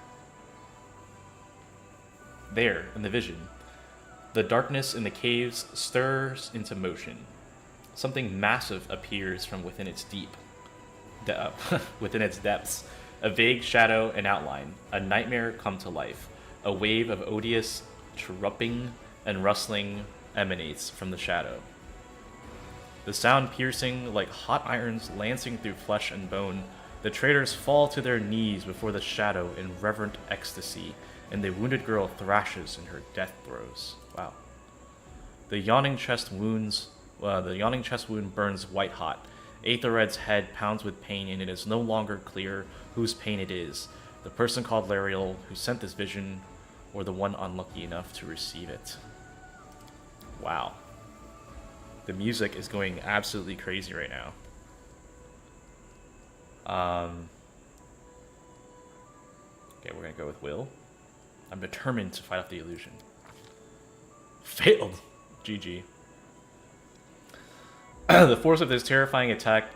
There, in the vision, the darkness in the caves stirs into motion. Something massive appears from within its within its depths. A vague shadow and outline, a nightmare come to life. A wave of odious chirruping and rustling emanates from the shadow. The sound piercing like hot irons lancing through flesh and bone. The traitors fall to their knees before the shadow in reverent ecstasy, and the wounded girl thrashes in her death throes. Wow. The yawning chest wound burns white hot. Aethelred's head pounds with pain, and it is no longer clear whose pain it is. The person called Lariel who sent this vision, or the one unlucky enough to receive it. Wow. The music is going absolutely crazy right now. Okay, we're gonna go with Will. I'm determined to fight off the illusion. Failed! GG. The force of this terrifying attack,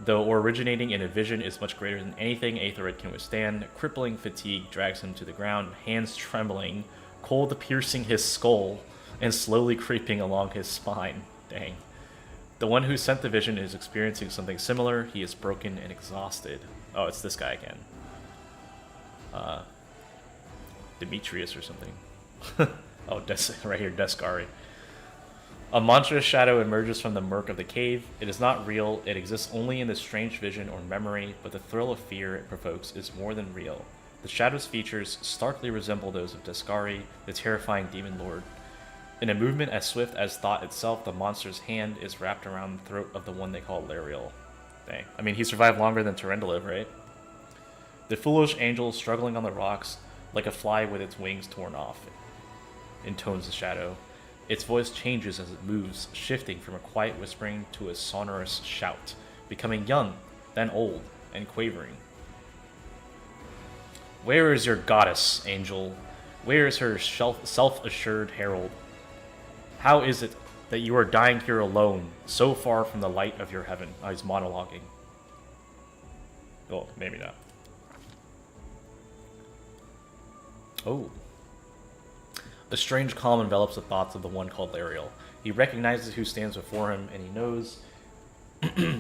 though originating in a vision, is much greater than anything Aethelred can withstand. Crippling fatigue drags him to the ground, hands trembling, cold piercing his skull, and slowly creeping along his spine. Dang. The one who sent the vision is experiencing something similar. He is broken and exhausted. Oh, it's this guy again. Demetrius or something. Oh, right here, Descari. A monstrous shadow emerges from the murk of the cave. It is not real. It exists only in this strange vision or memory, but the thrill of fear it provokes is more than real. The shadow's features starkly resemble those of Descari, the terrifying demon lord. In a movement as swift as thought itself, the monster's hand is wrapped around the throat of the one they call Lariel. Dang. I mean, he survived longer than Tyrendelev, right? The foolish angel struggling on the rocks like a fly with its wings torn off, intones the shadow. Its voice changes as it moves, shifting from a quiet whispering to a sonorous shout, becoming young, then old, and quavering. Where is your goddess, angel? Where is her self-assured herald? How is it that you are dying here alone, so far from the light of your heaven? Oh, he's monologuing. Well, maybe not. Oh. A strange calm envelops the thoughts of the one called Lariel. He recognizes who stands before him, and he knows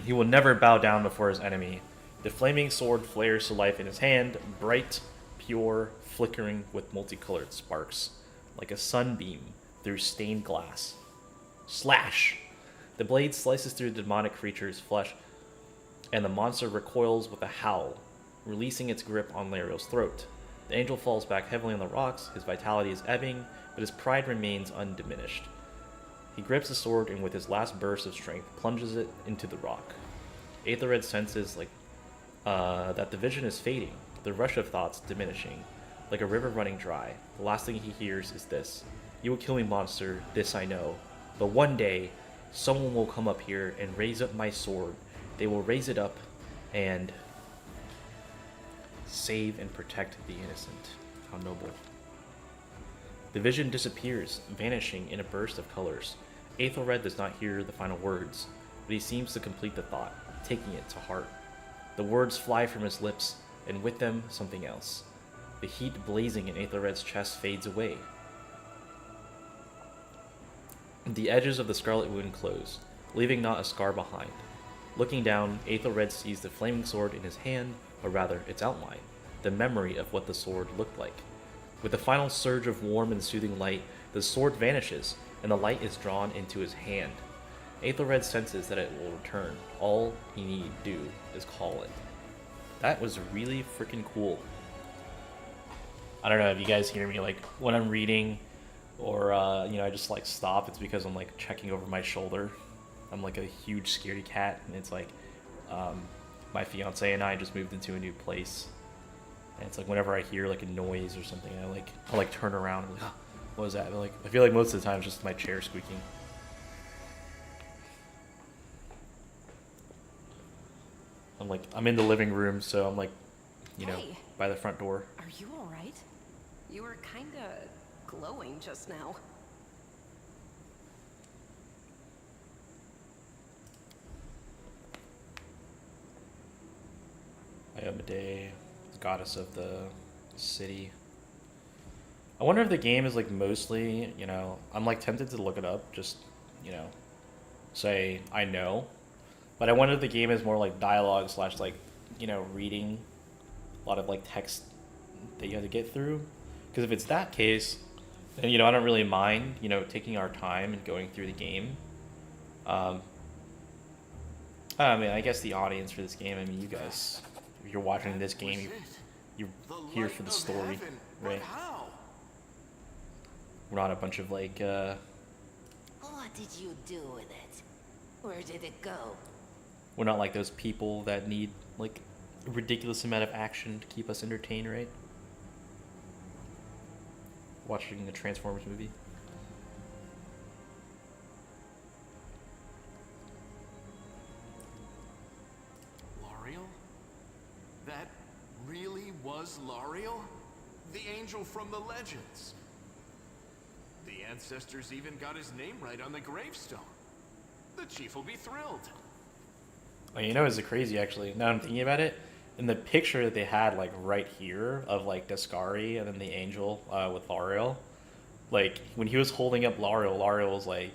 he will never bow down before his enemy. The flaming sword flares to life in his hand, bright, pure, flickering with multicolored sparks, like a sunbeam through stained glass. Slash! The blade slices through the demonic creature's flesh, and the monster recoils with a howl, releasing its grip on Lariel's throat. The angel falls back heavily on the rocks, his vitality is ebbing, but his pride remains undiminished. He grips the sword and with his last burst of strength plunges it into the rock. Aethelred senses that the vision is fading, the rush of thoughts diminishing, like a river running dry. The last thing he hears is this: "You will kill me, monster, this I know. But one day, someone will come up here and raise up my sword. They will raise it up and save and protect the innocent." How noble. The vision disappears, vanishing in a burst of colors. Aethelred does not hear the final words, but he seems to complete the thought, taking it to heart. The words fly from his lips, and with them something else. The heat blazing in Aethelred's chest fades away. The edges of the scarlet wound close, leaving not a scar behind. Looking down, Aethelred sees the flaming sword in his hand, or rather its outline, the memory of what the sword looked like. With a final surge of warm and soothing light, the sword vanishes, and the light is drawn into his hand. Aethelred senses that it will return. All he need do is call it. That was really freaking cool. I don't know if you guys hear me, like, when I'm reading, or, I just, like, stop, it's because I'm, like, checking over my shoulder. I'm, like, a huge scaredy cat, and it's, like, my fiance and I just moved into a new place. And it's like whenever I hear like a noise or something, I'll turn around and oh, what was that? But, I feel like most of the time it's just my chair squeaking. I'm in the living room, so I'm Hey, by the front door. are you alright? You were kinda glowing just now. Iomedae, goddess of the city. I wonder if the game is mostly, I'm tempted to look it up, just, say I know. But I wonder if the game is more like dialogue slash reading a lot of text that you have to get through. Because if it's that case, then, I don't really mind, taking our time and going through the game. I mean, I guess the audience for this game, you guys, if you're watching this game, you're here for the story, right? We're not a bunch of What did you do with it? Where did it go? We're not like those people that need a ridiculous amount of action to keep us entertained, right? Watching a Transformers movie. Lariel? That really was Lariel? The angel from the legends. The ancestors even got his name right on the gravestone. The chief will be thrilled. Oh, you know, it's crazy actually. Now I'm thinking about it. In the picture that they had like right here of like Descari and then the angel with L'Ariel, like when he was holding up L'Ariel, L'Ariel was like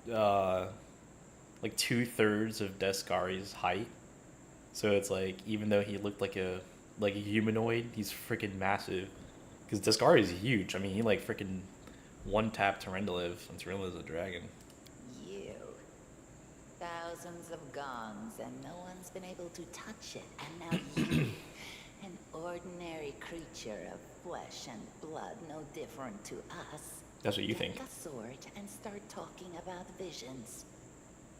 2/3 of Descari's height. So it's like even though he looked like a humanoid, he's freaking massive. Because Descari is huge. I mean, he like freaking one-tap Tyrendelev and Tyrendelev is a dragon. You. Thousands of gongs and no one's been able to touch it. And now you, an ordinary creature of flesh and blood, no different to us. That's what you think. Take a sword and start talking about visions.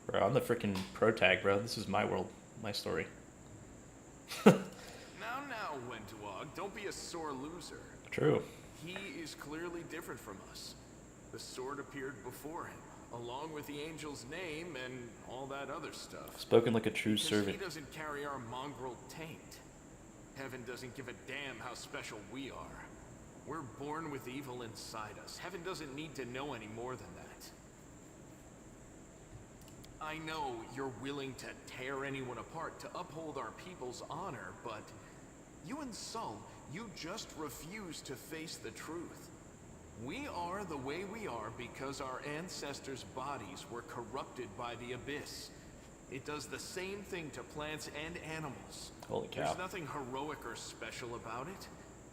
Bro, I'm the freaking protag, bro. This is my world, my story. Now, Wentuog, don't be a sore loser. True. He is clearly different from us. The sword appeared before him, along with the angel's name and all that other stuff. Spoken like a true Because servant. he doesn't carry our mongrel taint. Heaven doesn't give a damn how special we are. We're born with evil inside us. Heaven doesn't need to know any more than that. I know you're willing to tear anyone apart to uphold our people's honor, but you and Sol, you just refuse to face the truth. We are the way we are because our ancestors' bodies were corrupted by the abyss. It does the same thing to plants and animals. Holy cow. There's nothing heroic or special about it.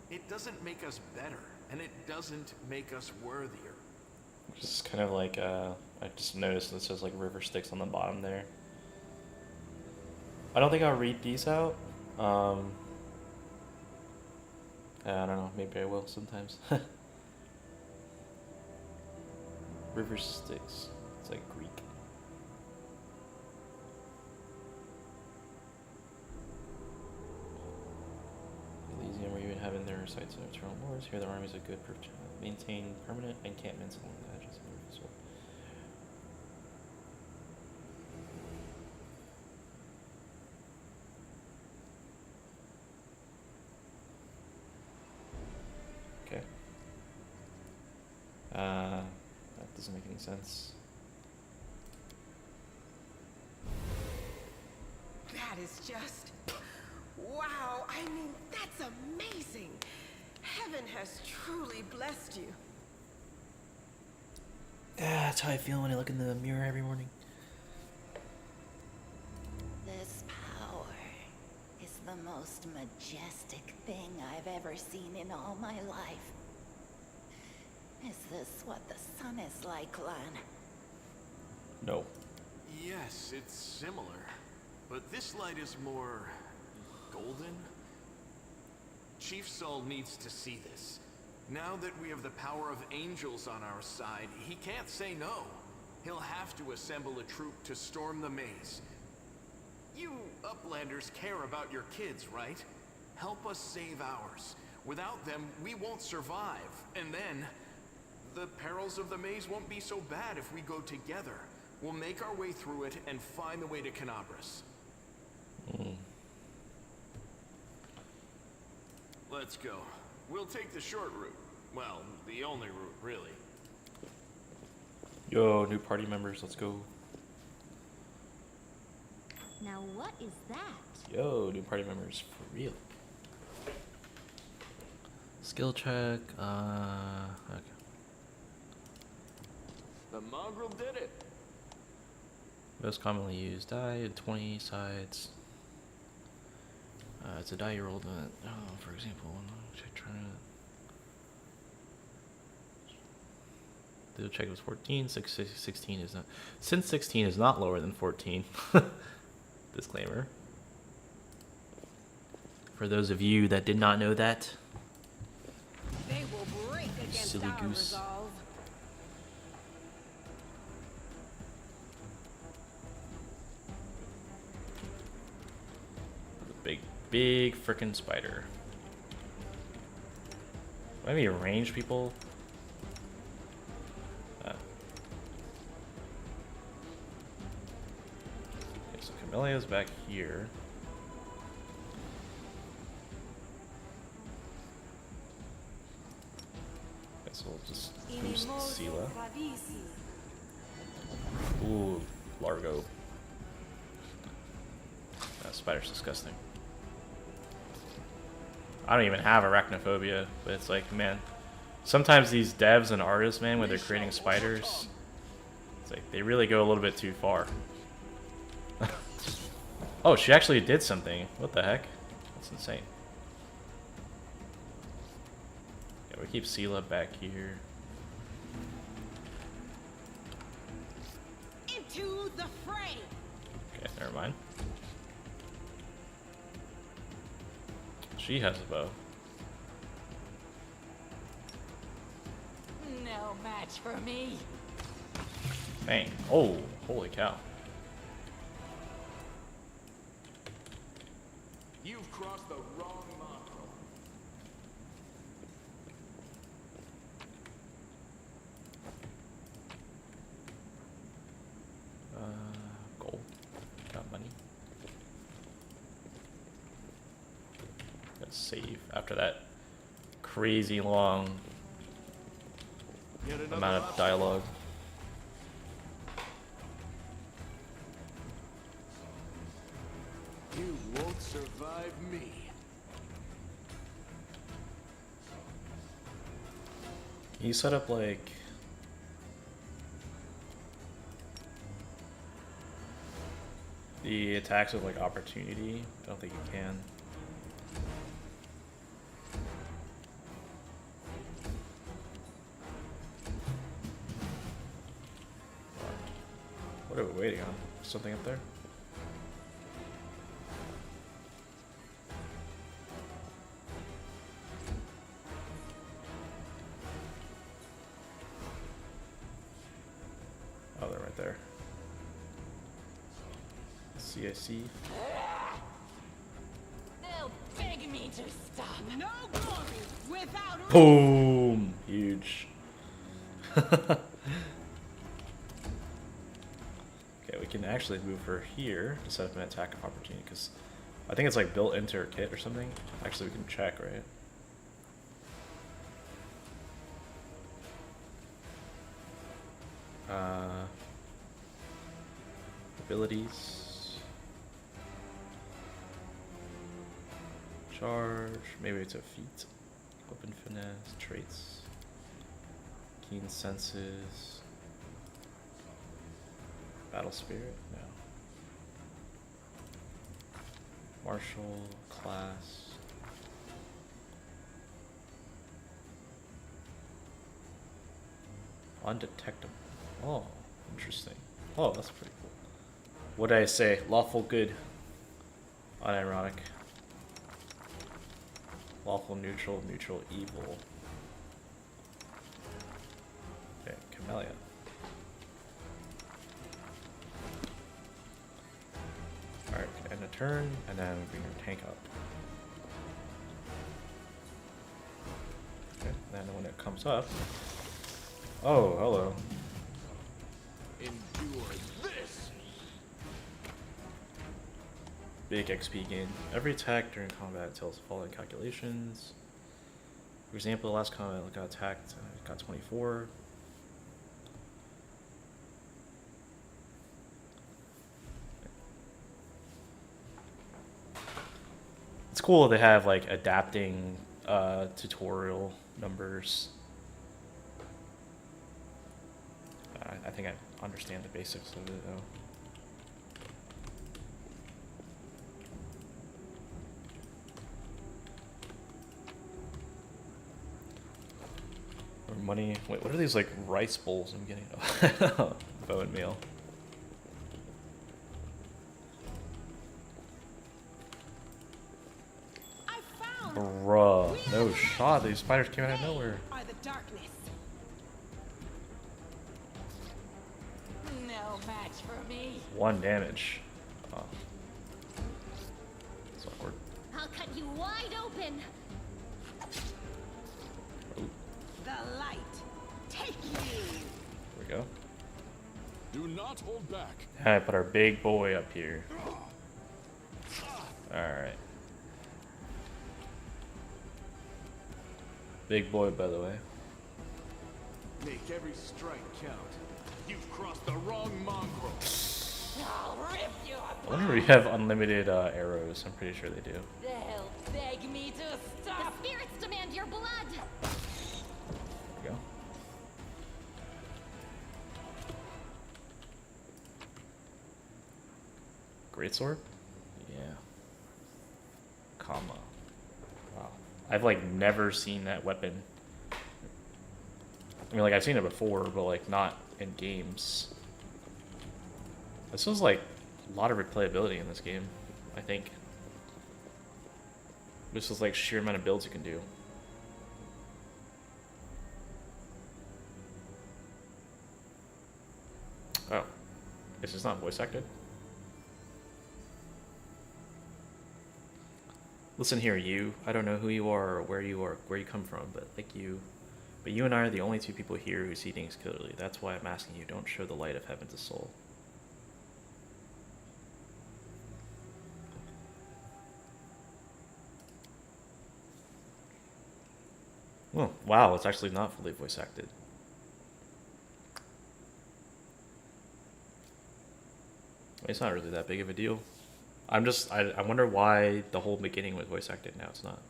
It doesn't make us better, and it doesn't make us worthier. Which is kind of like, I just noticed it says like river Styx on the bottom there. I don't think I'll read these out. I don't know, maybe I will sometimes. River Styx. It's like Greek. Elysium, where even having their sites of eternal wars. Here, their armies are good for maintain permanent encampments along the edges of the river. Okay. That doesn't make any sense. That is just... wow, I mean, that's amazing. Heaven has truly blessed you. Yeah, that's how I feel when I look in the mirror every morning. This power is the most majestic thing I've ever seen in all my life. Is this what the sun is like, Lan? No. Yes, it's similar, but this light is more golden. Chief Sol needs to see this. Now that we have the power of angels on our side, he can't say no. He'll have to assemble a troop to storm the maze. You Uplanders care about your kids, right? Help us save ours. Without them, we won't survive. And then, the perils of the maze won't be so bad if we go together. We'll make our way through it and find the way to Canabras. Let's go. We'll take the short route. Well, the only route, really. Yo, new party members, let's go. Now what is that? Yo, new party members, for real. Skill check, okay. The mongrel did it. Most commonly used die, 20 sides. It's a die you rolled, for example, the check was 14, 16 is not, since 16 is not lower than 14, disclaimer. For those of you that did not know that, They will break against silly our goose. resolve. big frickin' spider. Maybe range people. Okay, so Camellia's back here. Okay, so we'll just boost Sela. Ooh, Largo. That spider's disgusting. I don't even have arachnophobia, but it's like, man, sometimes these devs and artists, man, when they're creating spiders, it's like they really go a little bit too far. Oh, she actually did something. What the heck? That's insane. Yeah, we keep Sela back here. Into the fray. Okay, never mind. She has a bow. No match for me. Dang. Oh, holy cow. You've crossed the wrong mongrel. Gold. Got money. Let's save after that crazy long amount of dialogue. You won't survive me. Can you set up like the attacks with like opportunity? I don't think you can. What are we waiting on? Something up there? Oh, they're right there. CIC. They'll beg me to stop. No glory without. Boom! Huge. Okay, we can actually move her here to set up an attack of opportunity because I think it's like built into her kit or something. Actually, we can check, right? Abilities. Charge. Maybe it's a feat. Open finesse. Traits. Keen senses. Battle spirit? No. Martial. Class. Undetectable. Oh, interesting. Oh, that's pretty cool. What did I say? Lawful good. Unironic. Lawful neutral, neutral evil. Okay, Camellia. Alright, we can end a turn, and then bring your tank up. Okay, then when it comes up... Oh, hello. Endure this. Big XP gain. Every attack during combat tells following calculations. For example, the last combat I got attacked, got 24. It's cool they have like adapting tutorial numbers. I think I understand the basics of it though. Or money. Wait, what are these like rice bowls I'm getting? Bone meal. I found. Bruh, no shot. These spiders came out of nowhere. By the darkness. No match for me. 1 damage. Oh. That's awkward. I'll cut you wide open. Ooh, The light. Take you. there we go. Do not hold back. I put our big boy up here. Alright. Big boy, by the way. Make every strike count. You've crossed the wrong mongrel. wonder if you have unlimited arrows. I'm pretty sure they do. They'll beg me to stop. The spirits demand your blood. There we go. Greatsword? Yeah. Comma. Wow. I've like never seen that weapon. I mean, like I've seen it before, but like not in games. This was like a lot of replayability in this game, I think. This is like sheer amount of builds you can do. Oh, this is not voice acted. Listen here, you. I don't know who you are or where you come from, but you and I are the only two people here who see things clearly. That's why I'm asking you, don't show the light of heaven to soul. Oh, wow, it's actually not fully voice acted. It's not really that big of a deal. I wonder why the whole beginning was voice acted, now it's not.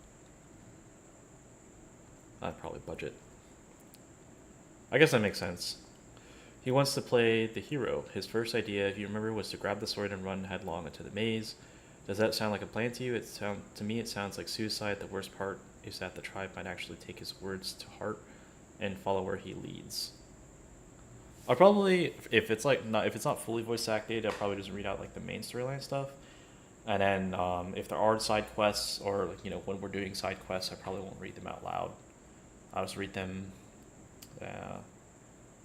Probably budget. I guess that makes sense. He wants to play the hero. His first idea, if you remember, was to grab the sword and run headlong into the maze. Does that sound like a plan to you? To me, it sounds like suicide. The worst part is that the tribe might actually take his words to heart and follow where he leads. I'll probably, if it's not fully voice acted, I'll probably just read out like the main storyline stuff. And then if there are side quests, or when we're doing side quests, I probably won't read them out loud. I'll just read them,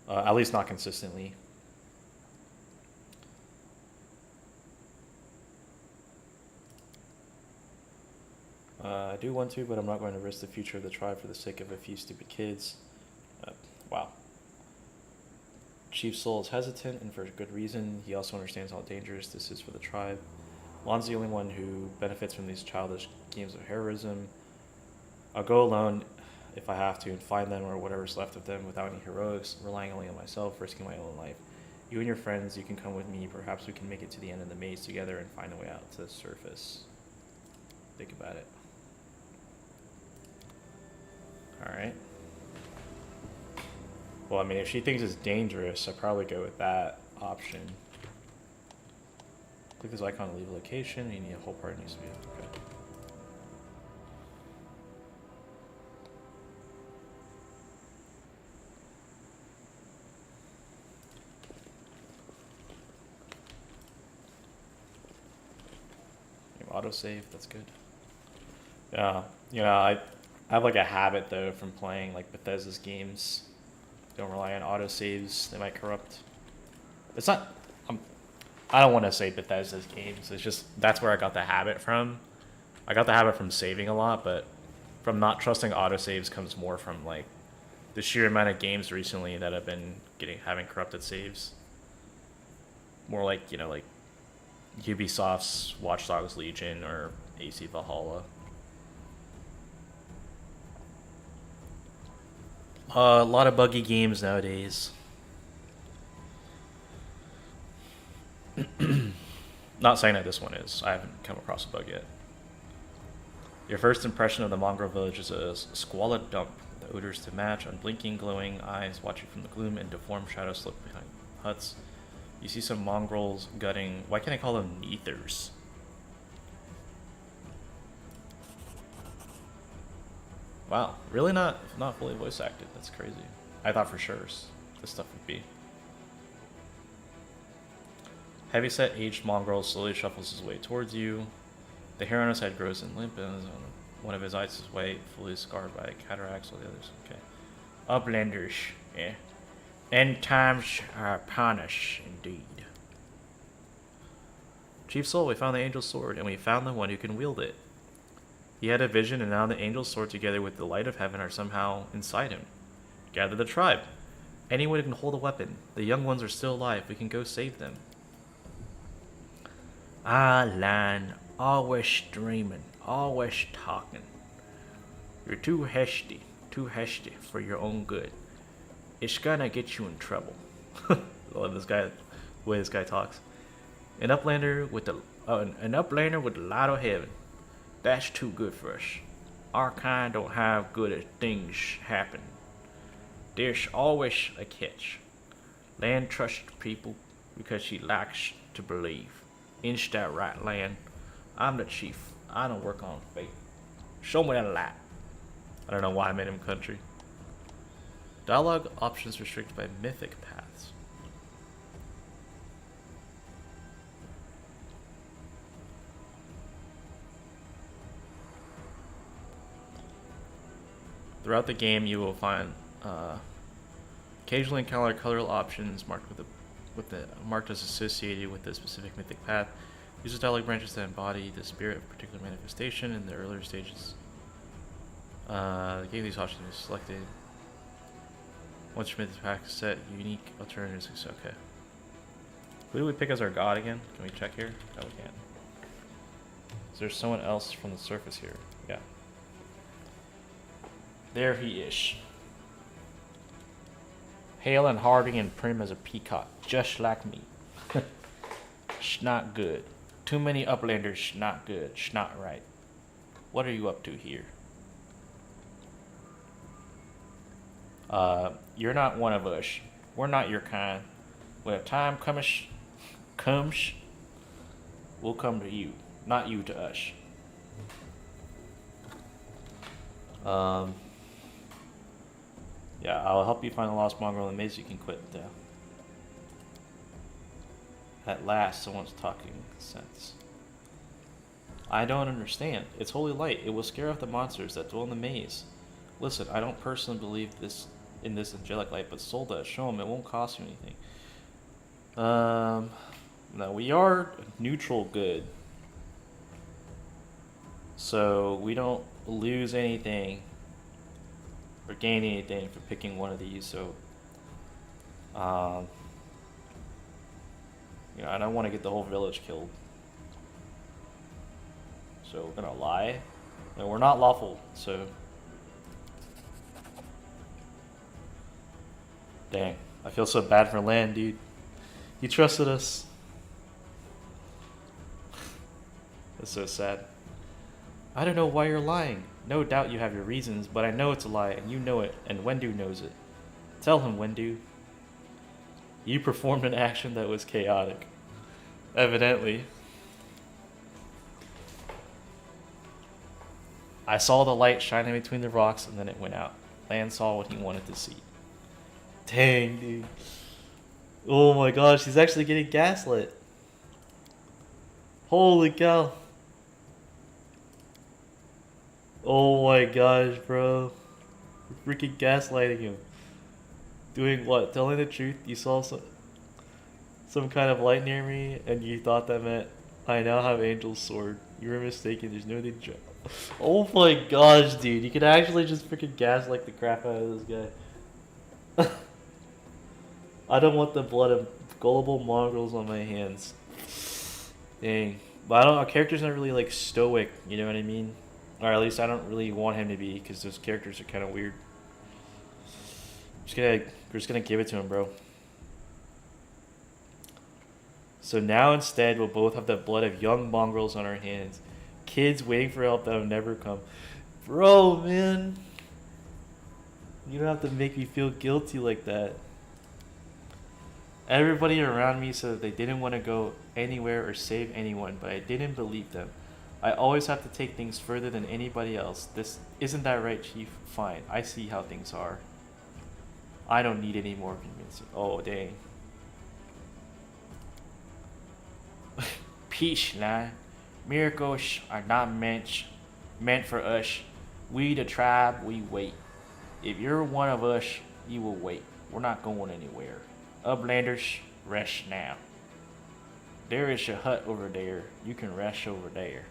at least not consistently. I do want to, but I'm not going to risk the future of the tribe for the sake of a few stupid kids. Wow. Chief Soul is hesitant, and for good reason. He also understands how dangerous this is for the tribe. Lon's the only one who benefits from these childish games of heroism. I'll go alone if I have to and find them or whatever's left of them without any heroics, relying only on myself, risking my own life. You and your friends, you can come with me. Perhaps we can make it to the end of the maze together and find a way out to the surface. Think about it. Alright. Well, I mean, if she thinks it's dangerous, I'd probably go with that option. Click this icon to leave a location. You need a whole part needs to be okay. Autosave, that's good. Yeah, I have like a habit though from playing like Bethesda's games. Don't rely on autosaves, they might corrupt. It's not, I don't want to say Bethesda's games, it's just, that's where I got the habit from. I got the habit from saving a lot, but from not trusting autosaves comes more from like the sheer amount of games recently that have been having corrupted saves. More like, like Ubisoft's Watch Dogs Legion or AC Valhalla. A lot of buggy games nowadays. Not saying that this one is. I haven't come across a bug yet. Your first impression of the mongrel village is a squalid dump. The odors to match, unblinking, glowing eyes watching from the gloom, and deformed shadows slip behind huts. You see some mongrels gutting. Why can't I call them Thurs? Wow, really not fully voice acted. That's crazy. I thought for sure this stuff would be. Heavyset aged mongrel slowly shuffles his way towards you. The hair on his head grows in limp, and one of his eyes is white, fully scarred by cataracts, while the others, okay. Uplanders, yeah. End times are upon us, indeed. Chief Soul, we found the angel's sword, and we found the one who can wield it. He had a vision, and now the angel's sword together with the light of heaven are somehow inside him. Gather the tribe. Anyone who can hold a weapon. The young ones are still alive. We can go save them. Ah, Lan, always dreaming, always talking. You're too hasty for your own good. It's gonna get you in trouble. I love this guy, the way this guy talks. An uplander with a lot of heaven. That's too good for us. Our kind don't have good at things happen. There's always a catch. Land trusts people because she likes to believe. Inch that right, Land. I'm the chief. I don't work on fate. Show me that light. I don't know why I made him country. Dialogue options restricted by mythic paths. Throughout the game, you will find occasionally encounter colorful options marked as associated with a specific mythic path. These are dialogue branches that embody the spirit of a particular manifestation in the earlier stages. The game these options is selected. Once your mythic path is set, unique alternatives. Okay. Who do we pick as our god again? Can we check here? No, we can't. Is there someone else from the surface here? Yeah. There he is. Hale and hardy and prim as a peacock, just like me. It's not good. Too many uplanders, not good. It's not right. What are you up to here? You're not one of us. We're not your kind. When time comes, we'll come to you, not you to us. Yeah, I'll help you find the lost mongrel in the maze. You can quit now. At last, someone's talking sense. I don't understand. It's holy light. It will scare off the monsters that dwell in the maze. Listen, I don't personally believe in this angelic light, but sold that. Show them. It won't cost you anything. No, we are neutral good. So we don't lose anything or gain anything for picking one of these. So, you know, I don't want to get the whole village killed. So we're gonna lie. No, we're not lawful, so. Dang, I feel so bad for Lan, dude. He trusted us. That's so sad. I don't know why you're lying. No doubt you have your reasons, but I know it's a lie, and you know it, and Wendu knows it. Tell him, Wendu. You performed an action that was chaotic. Evidently. I saw the light shining between the rocks, and then it went out. Lan saw what he wanted to see. Dang, dude. Oh my gosh, he's actually getting gaslit. Holy cow. Oh my gosh, bro. You're freaking gaslighting him. Doing what? Telling the truth? You saw some kind of light near me, and you thought that meant I now have Angel's sword. You were mistaken. There's no need to. Oh my gosh, dude. You could actually just freaking gaslight the crap out of this guy. I don't want the blood of gullible mongrels on my hands. Dang. But our character's not really like stoic, you know what I mean? Or at least I don't really want him to be, because those characters are kind of weird. We're just gonna give it to him, bro. So now instead we'll both have the blood of young mongrels on our hands. Kids waiting for help that will never come. Bro, man. You don't have to make me feel guilty like that. Everybody around me said that they didn't want to go anywhere or save anyone, but I didn't believe them. I always have to take things further than anybody else. Isn't that right, Chief? Fine, I see how things are. I don't need any more convincing. Oh, dang. Peace, man. Miracles are not meant for us. We, the tribe, we wait. If you're one of us, you will wait. We're not going anywhere. Uplanders, rest now. There is a hut over there. You can rest over there.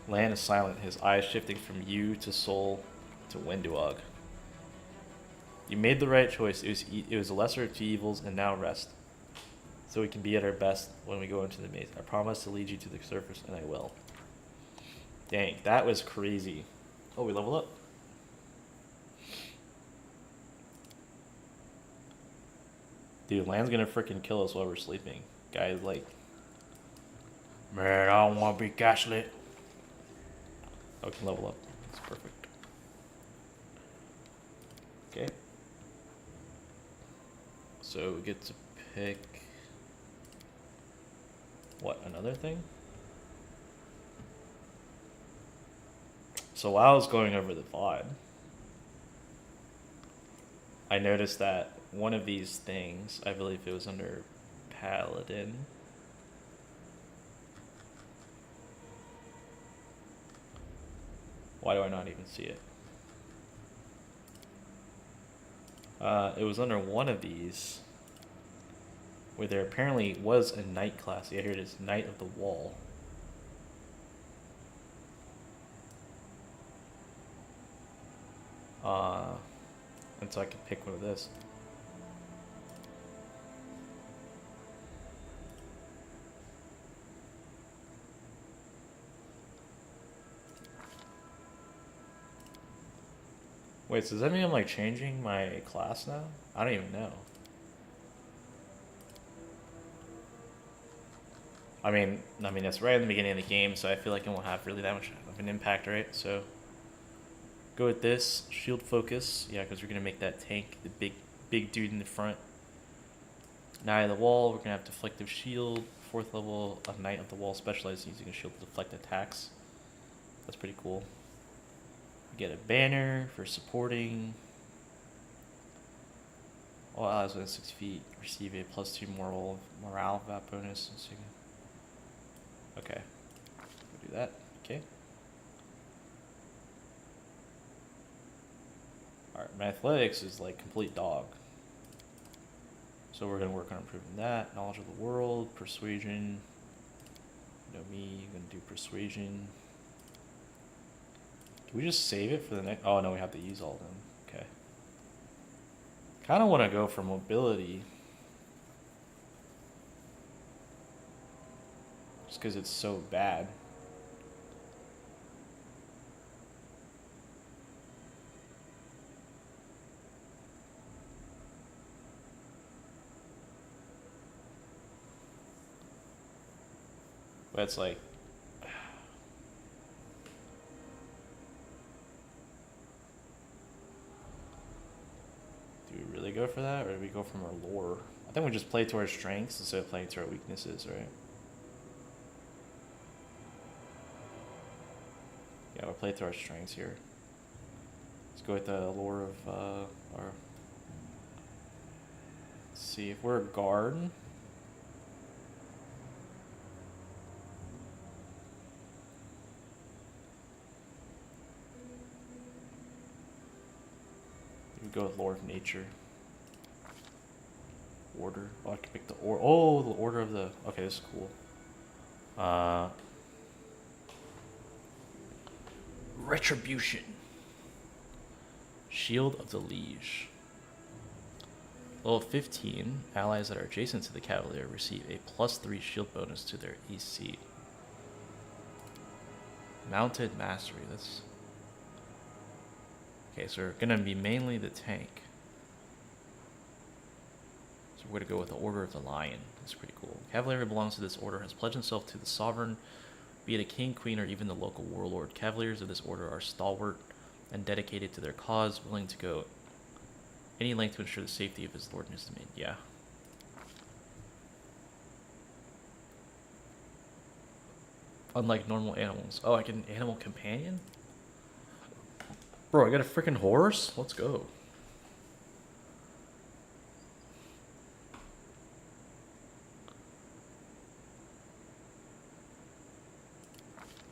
Lan is silent, his eyes shifting from you to Soul to Wenduog. You made the right choice. It was the lesser of two evils, and now rest. So we can be at our best when we go into the maze. I promise to lead you to the surface, and I will. Dang, that was crazy. Oh, we level up. Dude, land's gonna freaking kill us while we're sleeping. Guy's like, man, I don't want to be gaslit. Oh, I can level up. That's perfect. Okay. So we get to pick... What, another thing? So while I was going over the VOD, I noticed that one of these things, I believe it was under Paladin. Why do I not even see it? It was under one of these, where there apparently was a knight class. Yeah, here it is, Knight of the Wall. And so I could pick one of this. Wait, so does that mean I'm like changing my class now? I don't even know. I mean, it's right in the beginning of the game, so I feel like it won't have really that much of an impact, right? So go with this, shield focus, yeah, because we're gonna make that tank the big dude in the front. Knight of the Wall, we're gonna have deflective shield, 4th level, a Knight of the Wall specialized using a shield to deflect attacks. That's pretty cool. We get a banner for supporting. All allies within 6 feet receive a +2 morale VAP bonus. Okay, we'll do that. Okay. Alright, my athletics is like complete dog. So we're going to work on improving that. Knowledge of the world, persuasion. You know me, I'm going to do persuasion. Can we just save it for the next? Oh no, we have to use all of them. Okay. Kind of want to go for mobility. Just because it's so bad. But it's like, do we really go for that, or do we go from our lore? I think we just play to our strengths instead of playing to our weaknesses, right? Yeah, we'll play to our strengths here. Let's go with the lore of our... Let's see, if we're a guard... Go with lore of nature. Order. Oh, I can pick the order. Oh, the order of the... Okay, this is cool. Retribution. Shield of the Liege. Level 15, allies that are adjacent to the Cavalier receive a +3 shield bonus to their EC. Mounted Mastery. That's... Okay, so we're going to be mainly the tank. So we're going to go with the Order of the Lion. That's pretty cool. Cavalier who belongs to this order has pledged himself to the sovereign, be it a king, queen, or even the local warlord. Cavaliers of this order are stalwart and dedicated to their cause, willing to go any length to ensure the safety of his lord and his domain. Yeah. Unlike normal animals. Oh, I get an animal companion? Bro, I got a freaking horse? Let's go.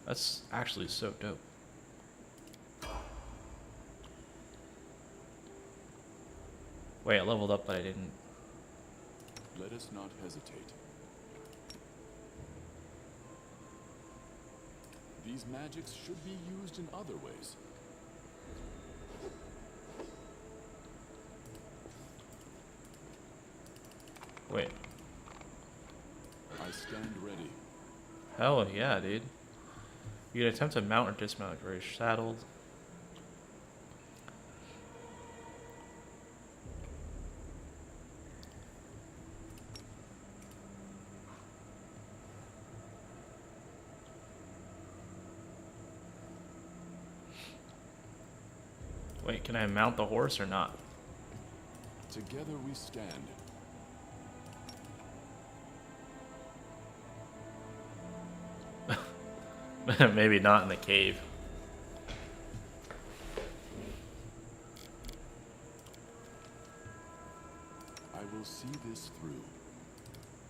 That's actually so dope. Wait, I leveled up, but I didn't. Let us not hesitate. These magics should be used in other ways. Wait. I stand ready. Hell yeah, dude. You can attempt to mount or dismount if you're saddled. Wait, can I mount the horse or not? Together we stand. Maybe not in the cave. I will see this through.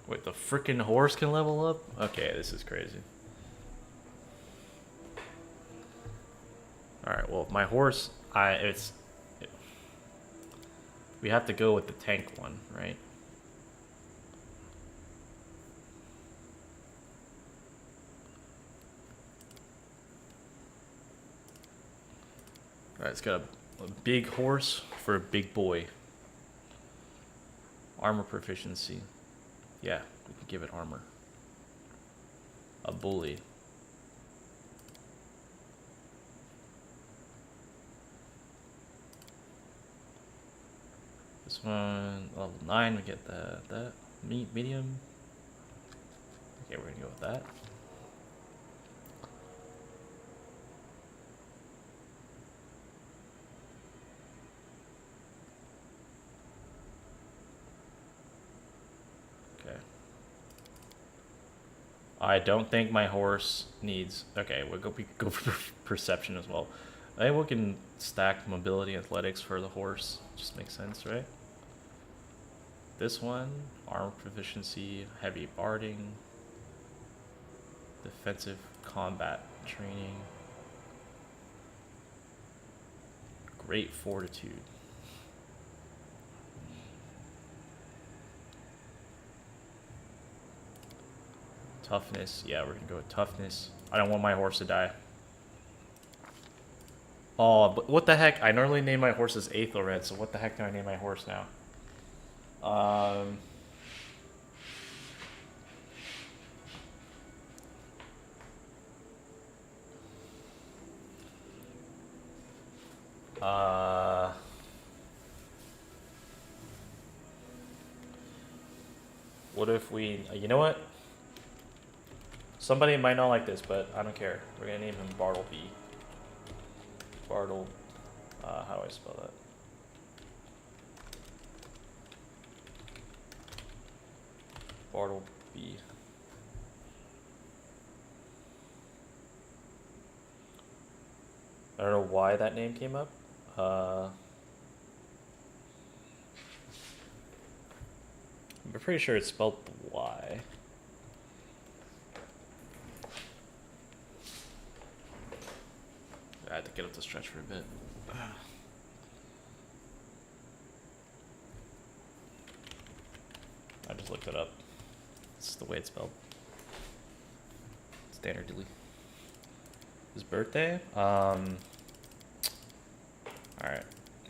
Wait, the freaking horse can level up? Okay, this is crazy. Alright, well, my horse, we have to go with the tank one, right? Alright, it's got a big horse for a big boy. Armor proficiency. Yeah, we can give it armor. A bully. This one, level 9, we get that. Medium. Okay, we're gonna go with that. Okay. I don't think my horse needs. Okay, we'll go for perception as well. I think we can stack mobility and athletics for the horse. Just makes sense, right? This one, armor proficiency, heavy barding, defensive combat training, great fortitude. Toughness, yeah, we're gonna go with toughness. I don't want my horse to die. Oh, but what the heck? I normally name my horses Aethelred, so what the heck do I name my horse now? What if we, you know what? Somebody might not like this, but I don't care. We're gonna name him Bartleby. Bartle, how do I spell that? Bartleby. I don't know why that name came up. I'm pretty sure it's spelled Y. I had to get up to stretch for a bit. I just looked it up. It's the way it's spelled. Standardly. His birthday? Alright.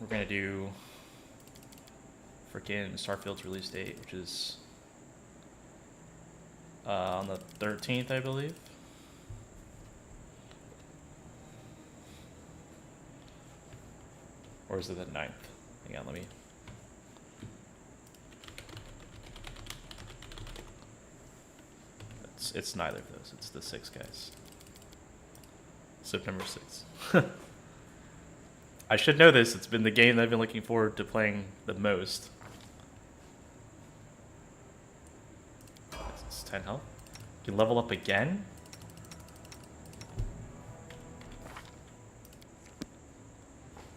We're gonna do freaking Starfield's release date, which is on the 13th, I believe. Or is it the 9th? Hang on, let me. It's neither of those. It's the 6th, guys. September 6th. I should know this. It's been the game that I've been looking forward to playing the most. It's 10 health. You can level up again?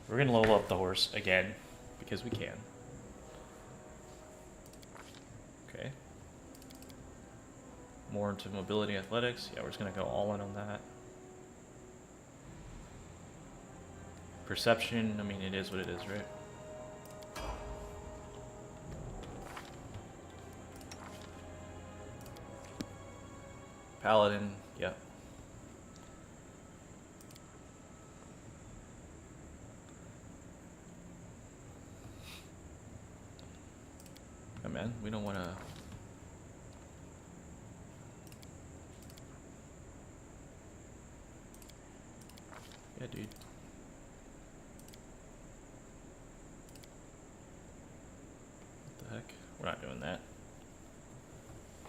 We're gonna level up the horse again, because we can. Okay. More into mobility and athletics. Yeah, we're just gonna go all in on that. Perception, I mean, it is what it is, right? Paladin, yep. Oh man, we don't want to. Yeah, dude. What the heck? We're not doing that.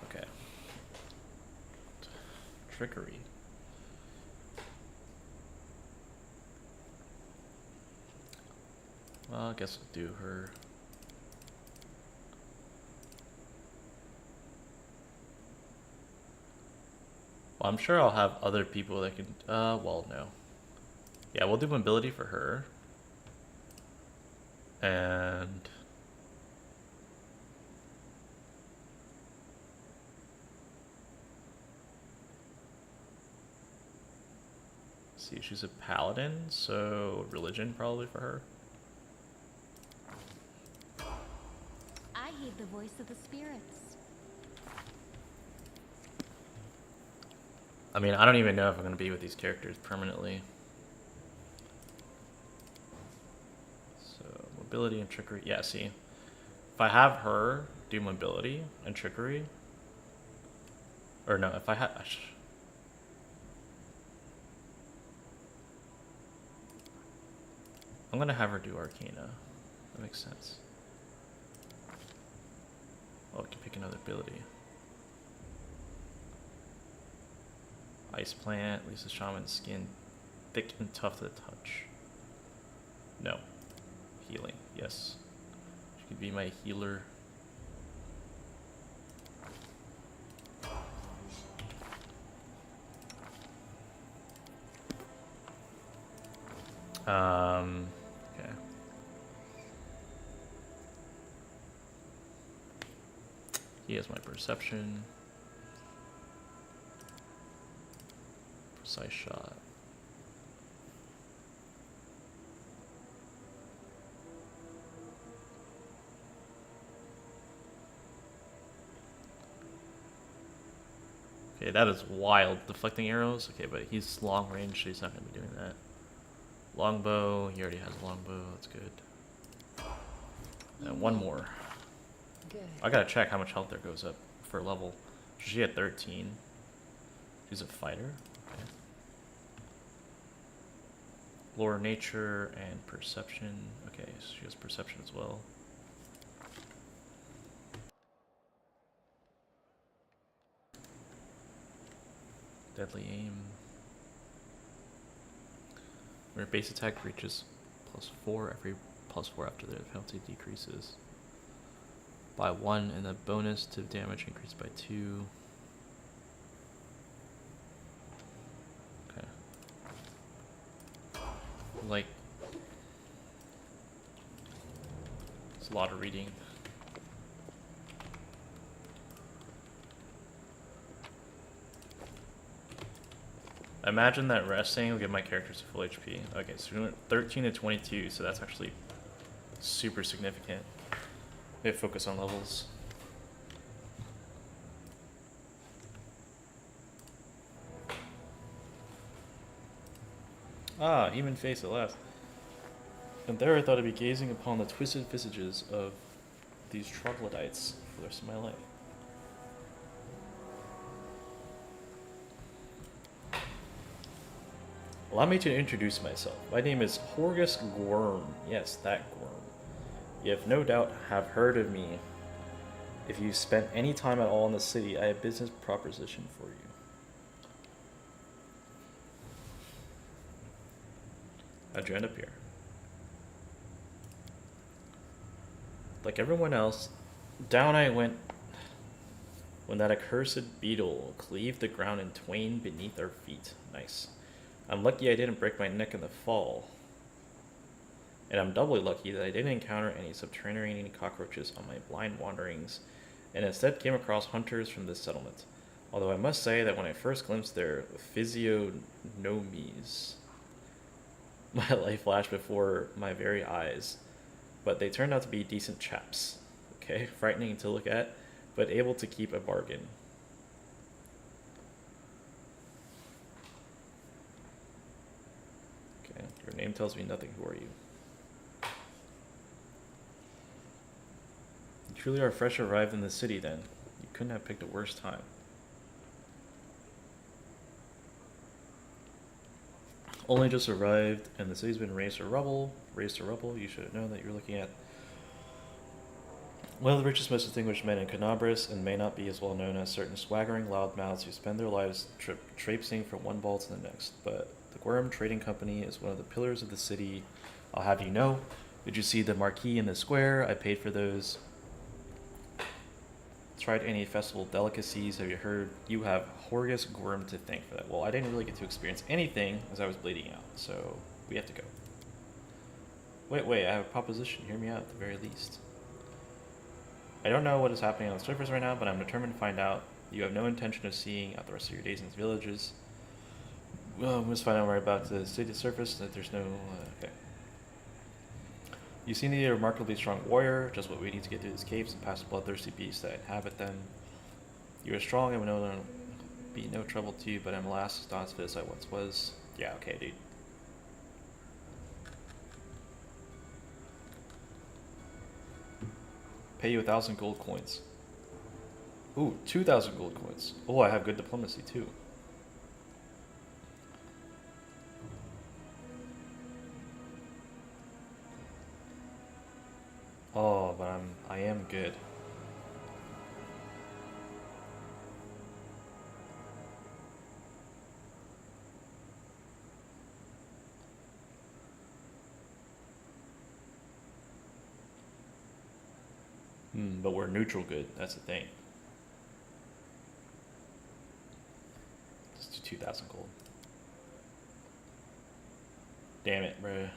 Okay. Trickery. I guess we'll do her. Well, I'm sure I'll have other people that can, well, no. Yeah, we'll do mobility for her. And... see, she's a paladin, so religion probably for her. I heed the voice of the spirits. I mean, I don't even know if I'm going to be with these characters permanently. So, mobility and trickery. Yeah, see. If I have her do mobility and trickery. Or no, if I have... I'm going to have her do Arcana. That makes sense. Oh, I can pick another ability. Ice Plant, Lisa Shaman, Skin, thick and tough to the touch. No. Healing, yes. She could be my healer. Okay. He has my perception. Precise shot. Okay, that is wild. Deflecting arrows. Okay, but he's long range, so he's not going to be doing that. Longbow. He already has a longbow. That's good. And one more. Good. I gotta check how much health there goes up for level. She had 13. She's a fighter. Okay. Lore, nature, and perception. Okay, so she has perception as well. Deadly aim. Where base attack reaches +4 every +4 after the penalty decreases by 1, and the bonus to damage increased by 2. Okay. Like, it's a lot of reading. Imagine that resting will give my characters full HP. Okay, so we went 13 to 22, so that's actually super significant. We have focus on levels. Ah, human face at last. And there I thought I'd be gazing upon the twisted visages of these troglodytes for the rest of my life. Allow me to introduce myself. My name is Horgus Gorm. Yes, that Gorm. You have no doubt have heard of me. If you spent any time at all in the city, I have a business proposition for you. How'd you end up here? Like everyone else, down I went when that accursed beetle cleaved the ground in twain beneath our feet. Nice. I'm lucky I didn't break my neck in the fall. And I'm doubly lucky that I didn't encounter any subterranean cockroaches on my blind wanderings, and instead came across hunters from this settlement. Although I must say that when I first glimpsed their physiognomies, my life flashed before my very eyes. But they turned out to be decent chaps. Okay, frightening to look at, but able to keep a bargain. Okay, your name tells me nothing. Who are you? You truly are fresh arrived in the city then. You couldn't have picked a worse time. Only just arrived, and the city's been razed to rubble. Razed to rubble. You should have known that you're looking at one of the richest, most distinguished men in Canabris, and may not be as well known as certain swaggering loudmouths who spend their lives traipsing from one ball to the next. But the Guerm Trading Company is one of the pillars of the city. I'll have you know, Did you see the marquee in the square? I paid for those. Tried any festival delicacies? Have you heard? You have Horgus Gorm to thank for that. Well, I didn't really get to experience anything as I was bleeding out, so we have to go. Wait, I have a proposition. Hear me out at the very least. I don't know what is happening on the surface right now, but I'm determined to find out. You have no intention of seeing out the rest of your days in these villages. Well, we must find out more about the city surface, that there's no... okay. You seem to be a remarkably strong warrior, just what we need to get through these caves and past the bloodthirsty beasts that inhabit them. You are strong and will be no trouble to you, but I'm alas, not as fit as I once was. Yeah, okay, dude. Pay you 1,000 gold coins. Ooh, 2,000 gold coins. Oh, I have good diplomacy too. Oh, but I am good. But we're neutral good. That's the thing. Just do 2,000 gold. Damn it, bro.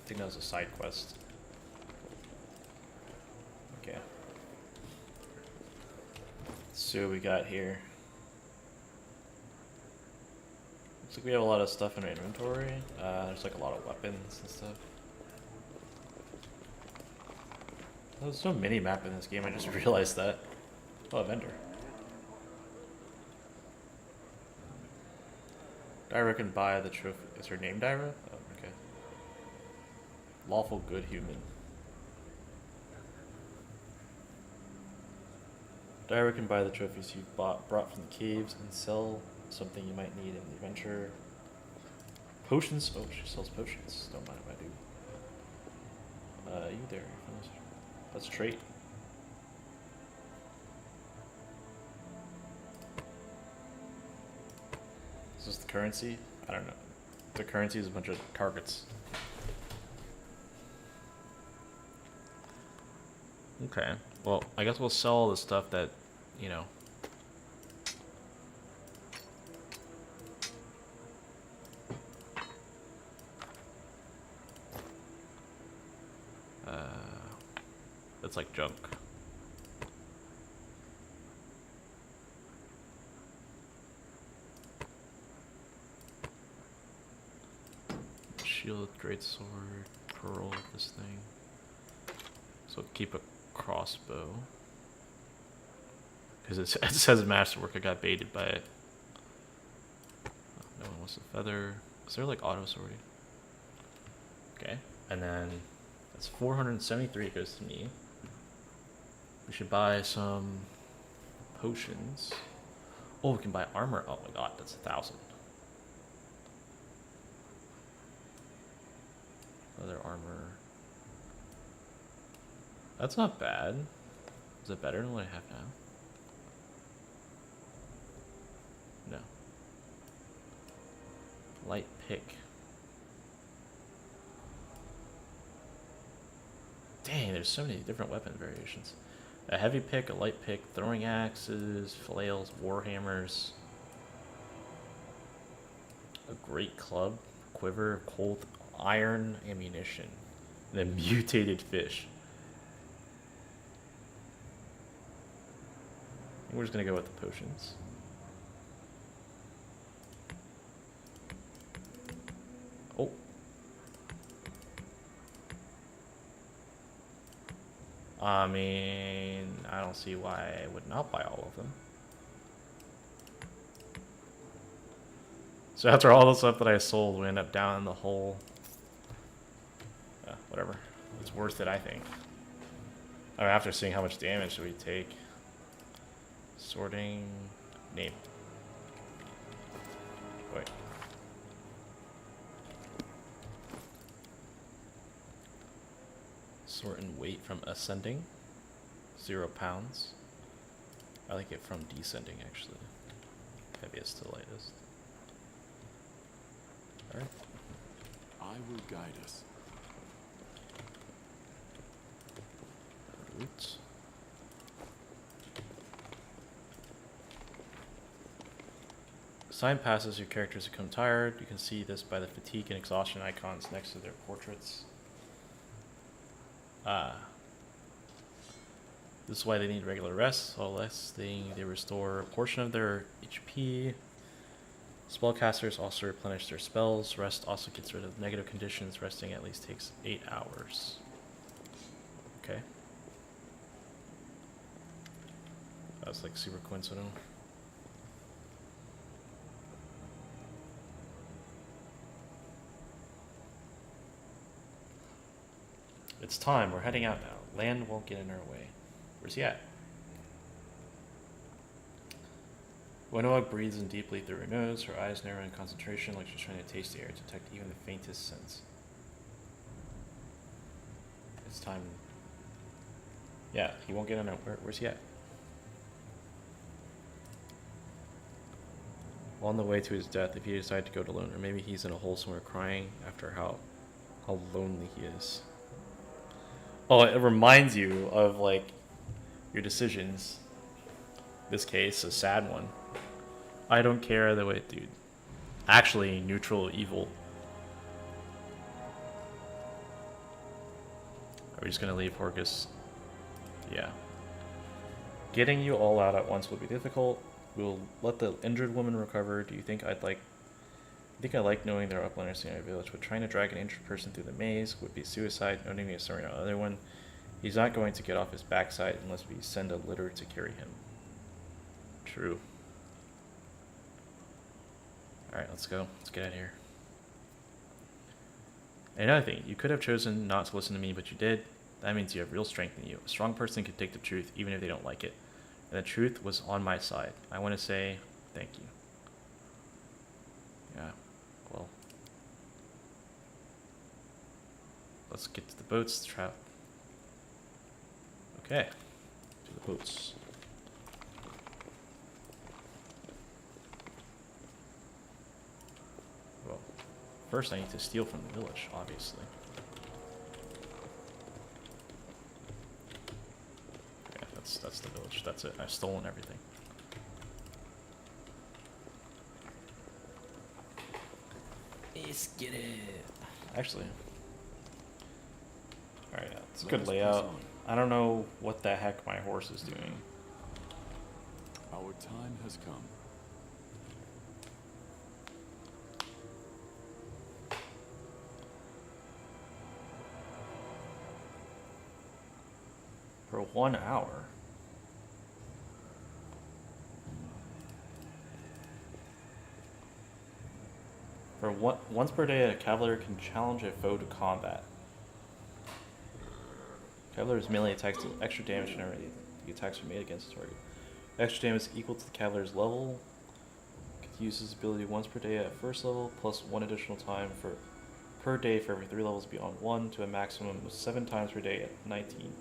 I think that was a side quest. Okay. Let's see what we got here. Looks like we have a lot of stuff in our inventory. There's like a lot of weapons and stuff. There's no mini map in this game, I just realized that. Oh, a vendor. Dyra can buy the trophy. Is her name Dyra? Oh, okay. Lawful good human. Dyra can buy the trophies you brought from the caves and sell something you might need in the adventure. Potions? Oh, she sells potions. Don't mind if I do. You there. Let's trade. Is this the currency? I don't know. The currency is a bunch of targets. Okay. Well, I guess we'll sell all the stuff that, you know. That's like junk. Shield, great sword, pearl, this thing. So keep a crossbow. Because it says masterwork, I got baited by it. Oh, no one wants a feather. Is there like auto sorting? Okay, and then that's 473 goes to me. We should buy some potions. Oh, we can buy armor. Oh my god, that's 1,000. Other armor. That's not bad. Is it better than what I have now? No. Light pick. Dang, there's so many different weapon variations. A heavy pick, a light pick, throwing axes, flails, warhammers. A great club, quiver, cold iron ammunition, and a mutated fish. I think we're just gonna go with the potions. Oh. I mean, I don't see why I would not buy all of them. So after all the stuff that I sold, we end up down in the hole. Whatever. It's worth it, I think. I mean, after seeing how much damage we take. Sorting name. Wait. Sort and weight from ascending. 0 pounds. I like it from descending actually. Heaviest to lightest. Alright. I will guide us. Roots. As time passes, your characters become tired. You can see this by the fatigue and exhaustion icons next to their portraits. This is why they need regular rest. While resting, they restore a portion of their HP. Spellcasters also replenish their spells. Rest also gets rid of negative conditions. Resting at least takes 8 hours. Okay. That's like super coincidental. It's time. We're heading out now. Land won't get in our way. Where's he at? Winnow breathes in deeply through her nose. Her eyes narrow in concentration like she's trying to taste the air, to detect even the faintest sense. It's time. Yeah, he won't get in our... Where's he at? On the way to his death, if he decided to go it alone, or maybe he's in a hole somewhere crying after how lonely he is. Oh, it reminds you of, like, your decisions. This case, a sad one. I don't care either way, dude. Actually, neutral evil. Are we just gonna leave Horcus? Yeah. Getting you all out at once would be difficult. We'll let the injured woman recover. Do you think I like knowing there are uplanders in our village, but trying to drag an injured person through the maze would be suicide. Noting me a story on another one. He's not going to get off his backside unless we send a litter to carry him. True. Alright, let's go. Let's get out of here. And another thing, you could have chosen not to listen to me, but you did. That means you have real strength in you. A strong person can take the truth, even if they don't like it. And the truth was on my side. I want to say thank you. Yeah, well. Let's get to the boats, trap. Okay, to the boats. Well, first I need to steal from the village, obviously. Yeah, that's the village. That's it. I've stolen everything. Let's get it. Actually. Alright, yeah, it's a good layout. I don't know what the heck my horse is doing. Our time has come. For 1 hour. For once per day, a cavalier can challenge a foe to combat. Cavalier's melee attacks do extra damage whenever the attacks are made against the target. Extra damage is equal to the cavalier's level. Could use his ability once per day at first level, plus 1 additional time per day for every 3 levels beyond 1, to a maximum of 7 times per day at 19.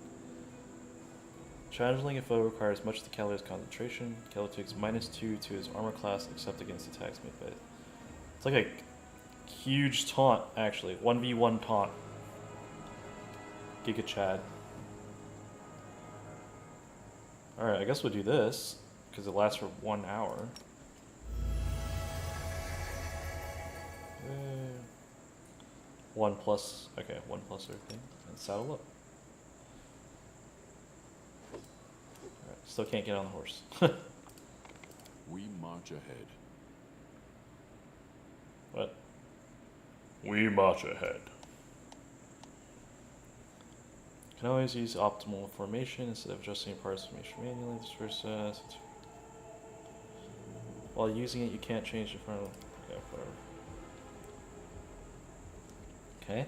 Challenging a foe requires much of the cavalier's concentration. Cavalier takes -2 to his armor class, except against attacks made by it. It's like a huge taunt, actually. 1v1 taunt. Giga Chad. Alright, I guess we'll do this, because it lasts for 1 hour. 1 plus, okay, 1 plus everything, and saddle up. Alright, still can't get on the horse. We march ahead. What? We march ahead. Can always use optimal formation instead of adjusting parts of formation manually. This versa. While using it, you can't change the front. Okay, whatever. Okay.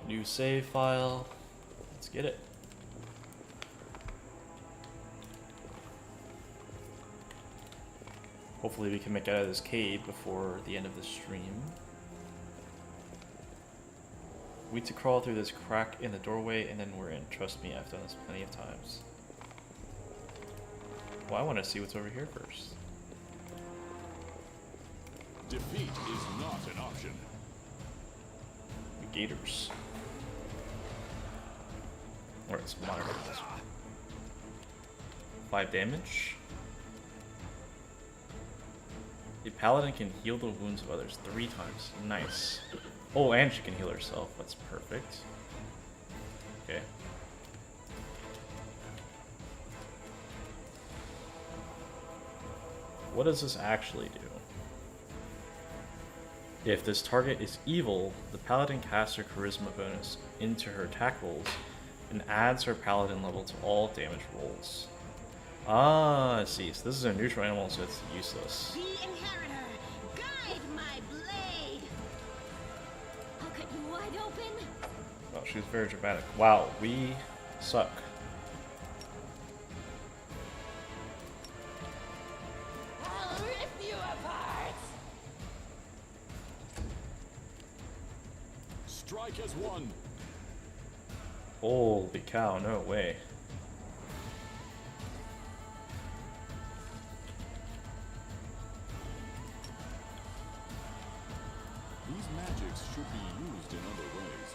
New save file. Let's get it. Hopefully we can make it out of this cave before the end of the stream. We need to crawl through this crack in the doorway and then we're in. Trust me, I've done this plenty of times. Well, I want to see what's over here first. Defeat is not an option. The gators. Or it's monitor. 5 damage. A paladin can heal the wounds of others 3 times. Nice. Oh, and she can heal herself. That's perfect. Okay. What does this actually do? If this target is evil, the paladin casts her charisma bonus into her attack rolls and adds her paladin level to all damage rolls. Ah, I see. So this is a neutral animal, so it's useless. The inheritor, guide my blade. I'll cut you wide open. Oh, she was very dramatic. Wow, we suck. I'll rip you apart. Strike as one. Holy cow, no way. These magics should be used in other ways.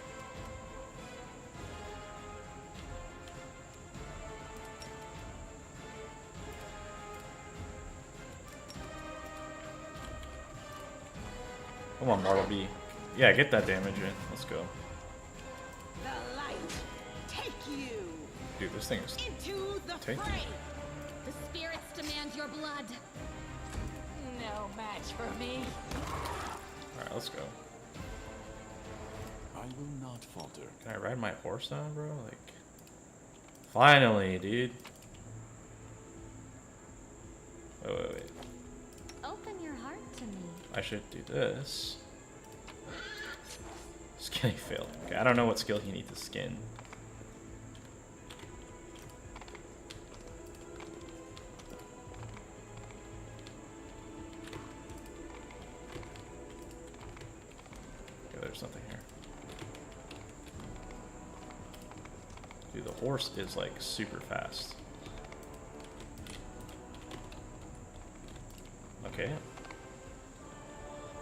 Come on, Bartleby. Yeah, get that damage in. Let's go. The light, take you Dude, this thing is into the tanky. fray. The spirits demand your blood. No match for me. Alright, let's go. I will not falter. Can I ride my horse now, bro? Like, finally, dude. Wait. Open your heart to me. I should do this. Skinny failed. Okay, I don't know what skill you need to skin. Okay, there's something here. Dude, the horse is like super fast. Okay.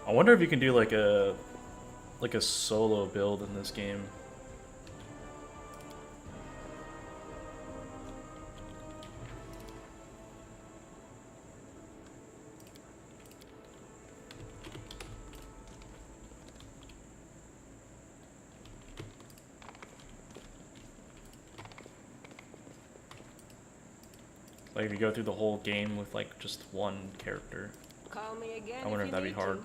I wonder if you can do like a solo build in this game. Like if you go through the whole game with like just one character. Call me again. I wonder if that'd be hard.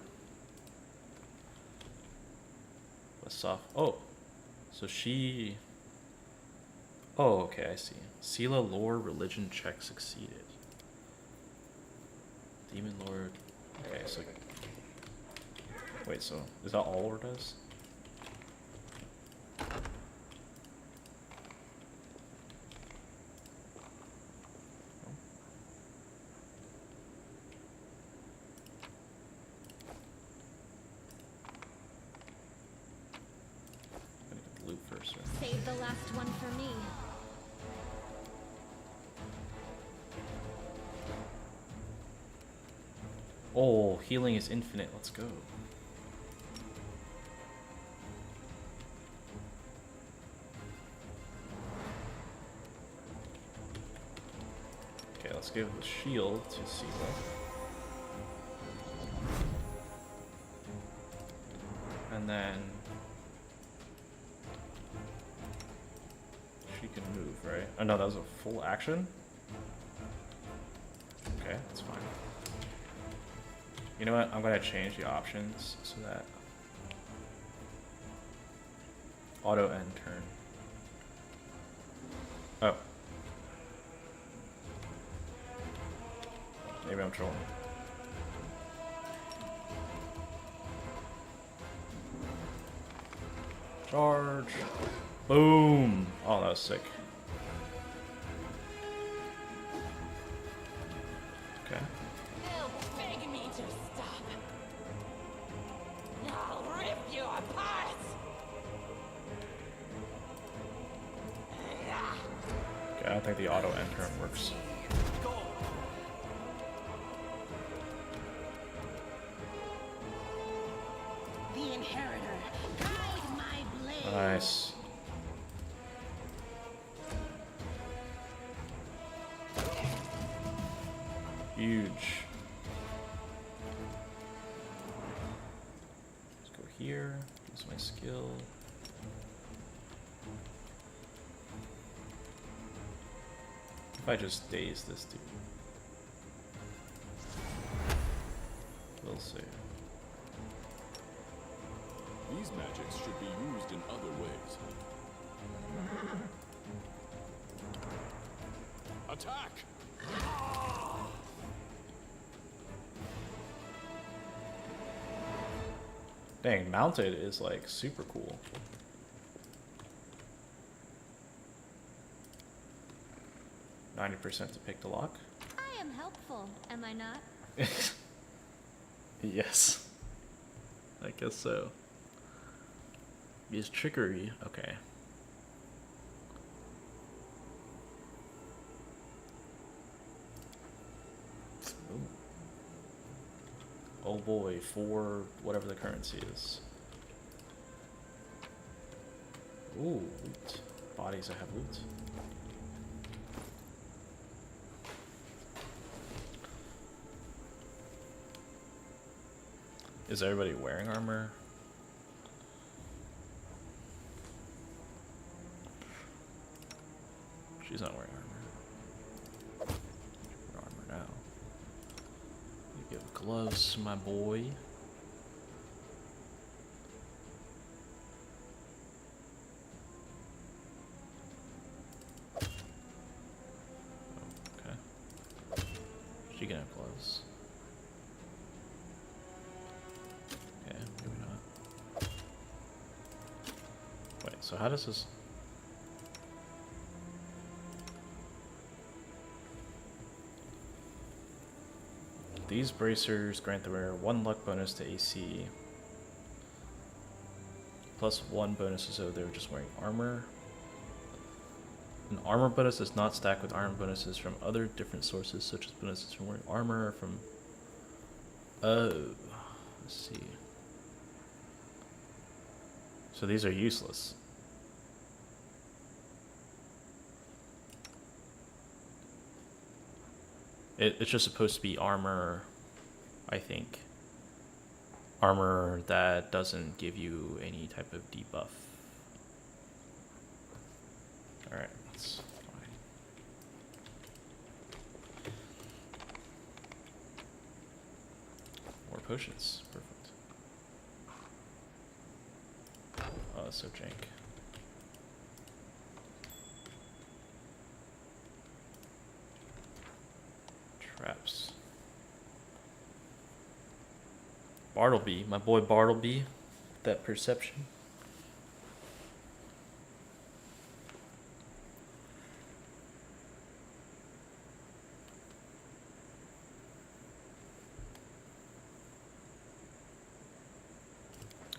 What's off? Oh, so she. Oh, okay, I see. Sela lore religion check succeeded. Demon Lord. Okay, so. Wait, so is that all lore does? Loot first, right? Save the last one for me. Oh, healing is infinite. Let's go. Okay, let's give the shield to Sela. And then she can move, right? Oh no, that was a full action? Okay, that's fine. You know what? I'm gonna change the options so that auto end turn. Oh. Maybe I'm trolling. Charge. Boom! Oh, that was sick. Okay. They'll beg me to stop. I'll rip you apart. Okay, I don't think the auto end turn works. The inheritor, guide my blade. Nice. Huge. Let's go here. Use my skill. If I just daze this dude. We'll see. These magics should be used in other ways. Attack! Dang, mounted is like super cool. %to pick the lock. I am helpful, am I not? Yes. I guess so. Use trickery. Okay. Ooh. Oh boy, 4 whatever the currency is. Ooh, loot. Bodies that have loot. Is everybody wearing armor? She's not wearing armor. Wear armor now. You give gloves to my boy. Okay. She can have gloves. Okay, maybe not. Wait, so how does this... These bracers grant the wearer 1 luck bonus to AC, plus 1 bonus as though they were just wearing armor. An armor bonus does not stack with armor bonuses from other different sources, such as bonuses from wearing armor or from... Oh, let's see. So these are useless. It's just supposed to be armor, I think. Armor that doesn't give you any type of debuff. Alright, that's fine. More potions, perfect. Oh, that's so jank. Traps. Bartleby, my boy Bartleby, that perception.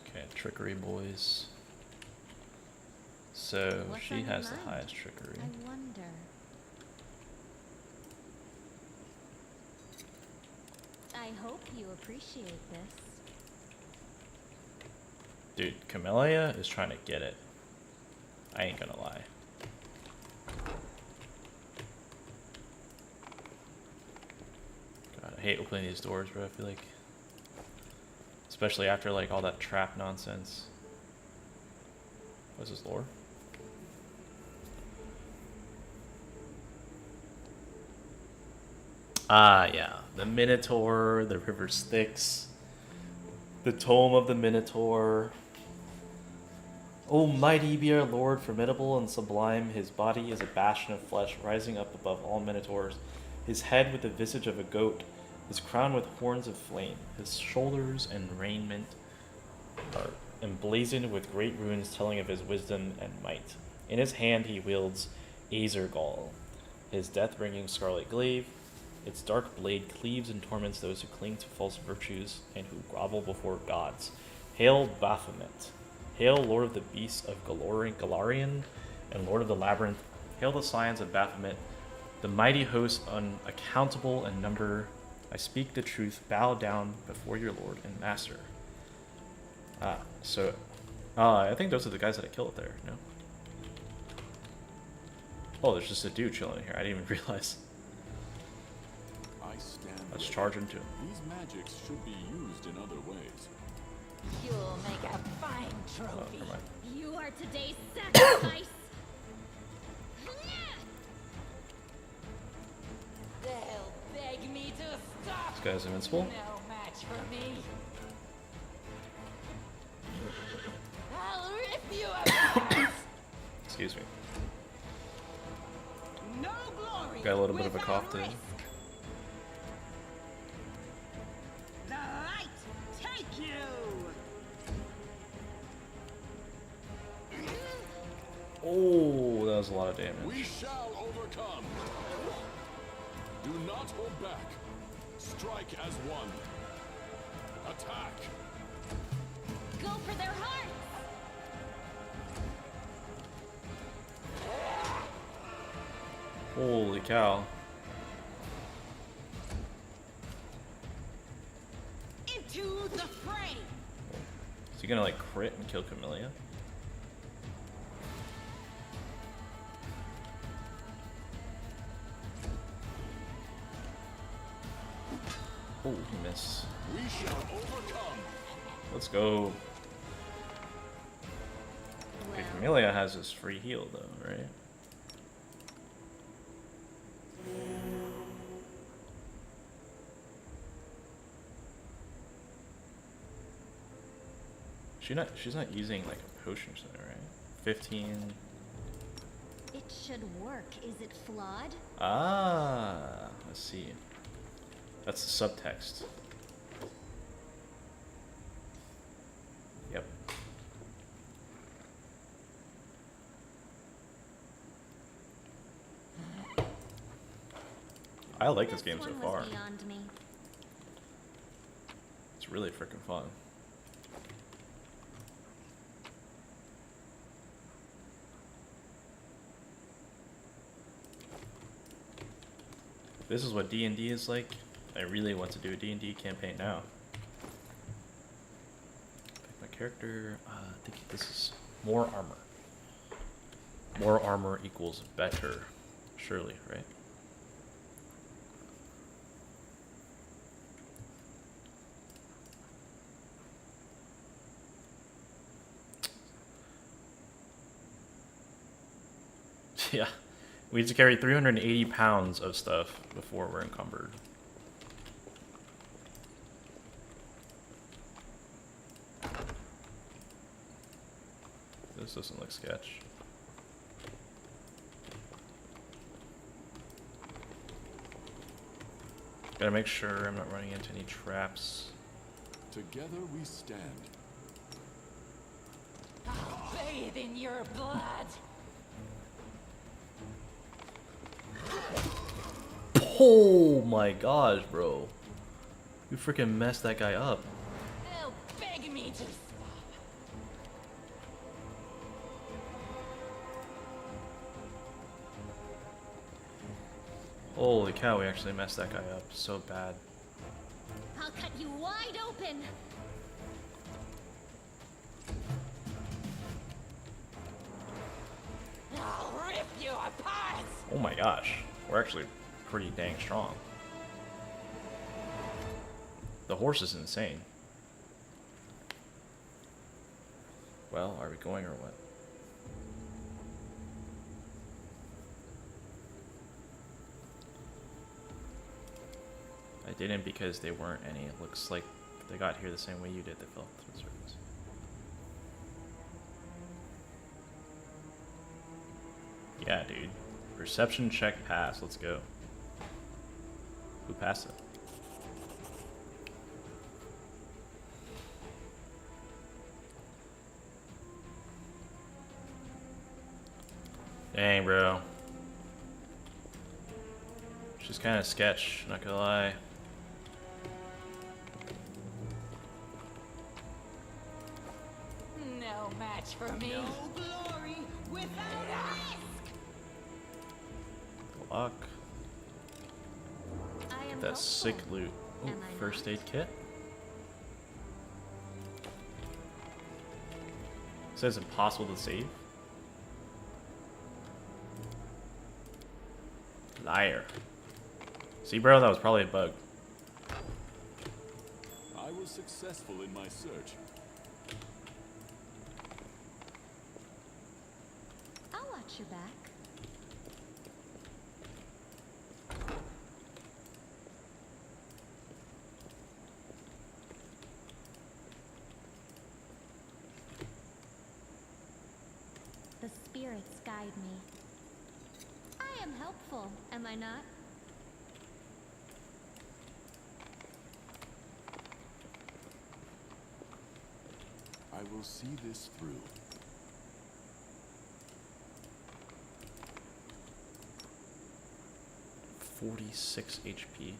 Okay, trickery boys. So What's she on your has the mind? highest trickery. I wonder. I hope you appreciate this. Dude, Camellia is trying to get it. I ain't gonna lie. God, I hate opening these doors, bro. I feel like, especially after like all that trap nonsense. What's this lore? Ah, yeah. The Minotaur, the River Styx, the Tome of the Minotaur. O mighty be our Lord, formidable and sublime. His body is a bastion of flesh, rising up above all Minotaurs. His head with the visage of a goat, his crown with horns of flame. His shoulders and raiment are emblazoned with great runes telling of his wisdom and might. In his hand he wields Aezergall, his death-bringing scarlet glaive. Its dark blade cleaves and torments those who cling to false virtues and who grovel before gods. Hail Baphomet! Hail Lord of the Beasts of Galarian and Lord of the Labyrinth! Hail the Scions of Baphomet, the mighty host unaccountable in number. I speak the truth, bow down before your Lord and Master. I think those are the guys that I killed there, no? Oh, there's just a dude chilling here. I didn't even realize. Let's charge into him. These magics should be used in other ways. You'll make a fine trophy. Oh, You are today's sacrifice. They'll beg me to stop. This guy's invincible. No match for me. I'll rip you apart. Excuse me. No glory. Got a little bit of a cough too. risk. The light take you. Oh, that was a lot of damage. We shall overcome. Do not hold back. Strike as one. Attack. Go for their hearts. Holy cow. Into the fray. Is he gonna like crit and kill Camellia? Oh, he missed. We shall overcome. Let's go. Okay, Camellia has his free heal though, right? She's not using like a potion or something, right? 15. It should work. Is it flawed? Ah, let's see. That's the subtext. Yep. I like this game so one far. was beyond me. It's really freaking fun. This is what D&D is like. I really want to do a D&D campaign now. Pick my character. I think this is more armor. More armor equals better. Surely, right? Yeah. We have to carry 380 pounds of stuff before we're encumbered. This doesn't look sketch. Gotta make sure I'm not running into any traps. Together we stand. I'll bathe in your blood. Oh my gosh, bro. You freaking messed that guy up. They'll beg me to stop. Holy cow, we actually messed that guy up so bad. I'll cut you wide open. I'll rip you apart. Oh my gosh. We're actually pretty dang strong. The horse is insane. Well, are we going or what? I didn't because they weren't any. It looks like they got here the same way you did. They fell through the surface. Yeah, dude. Perception check pass. Let's go. Who passed it? Dang, bro. She's kind of sketch, not gonna lie. No match for me. No glory without risk. Luck. I am That sick hopeful. loot. Ooh, Am I first not? aid kit. It says impossible to save. Liar. See, bro, that was probably a bug. I was successful in my search. I'll watch your back. The spirits guide me. I am helpful, am I not? I will see this through. $46 HP.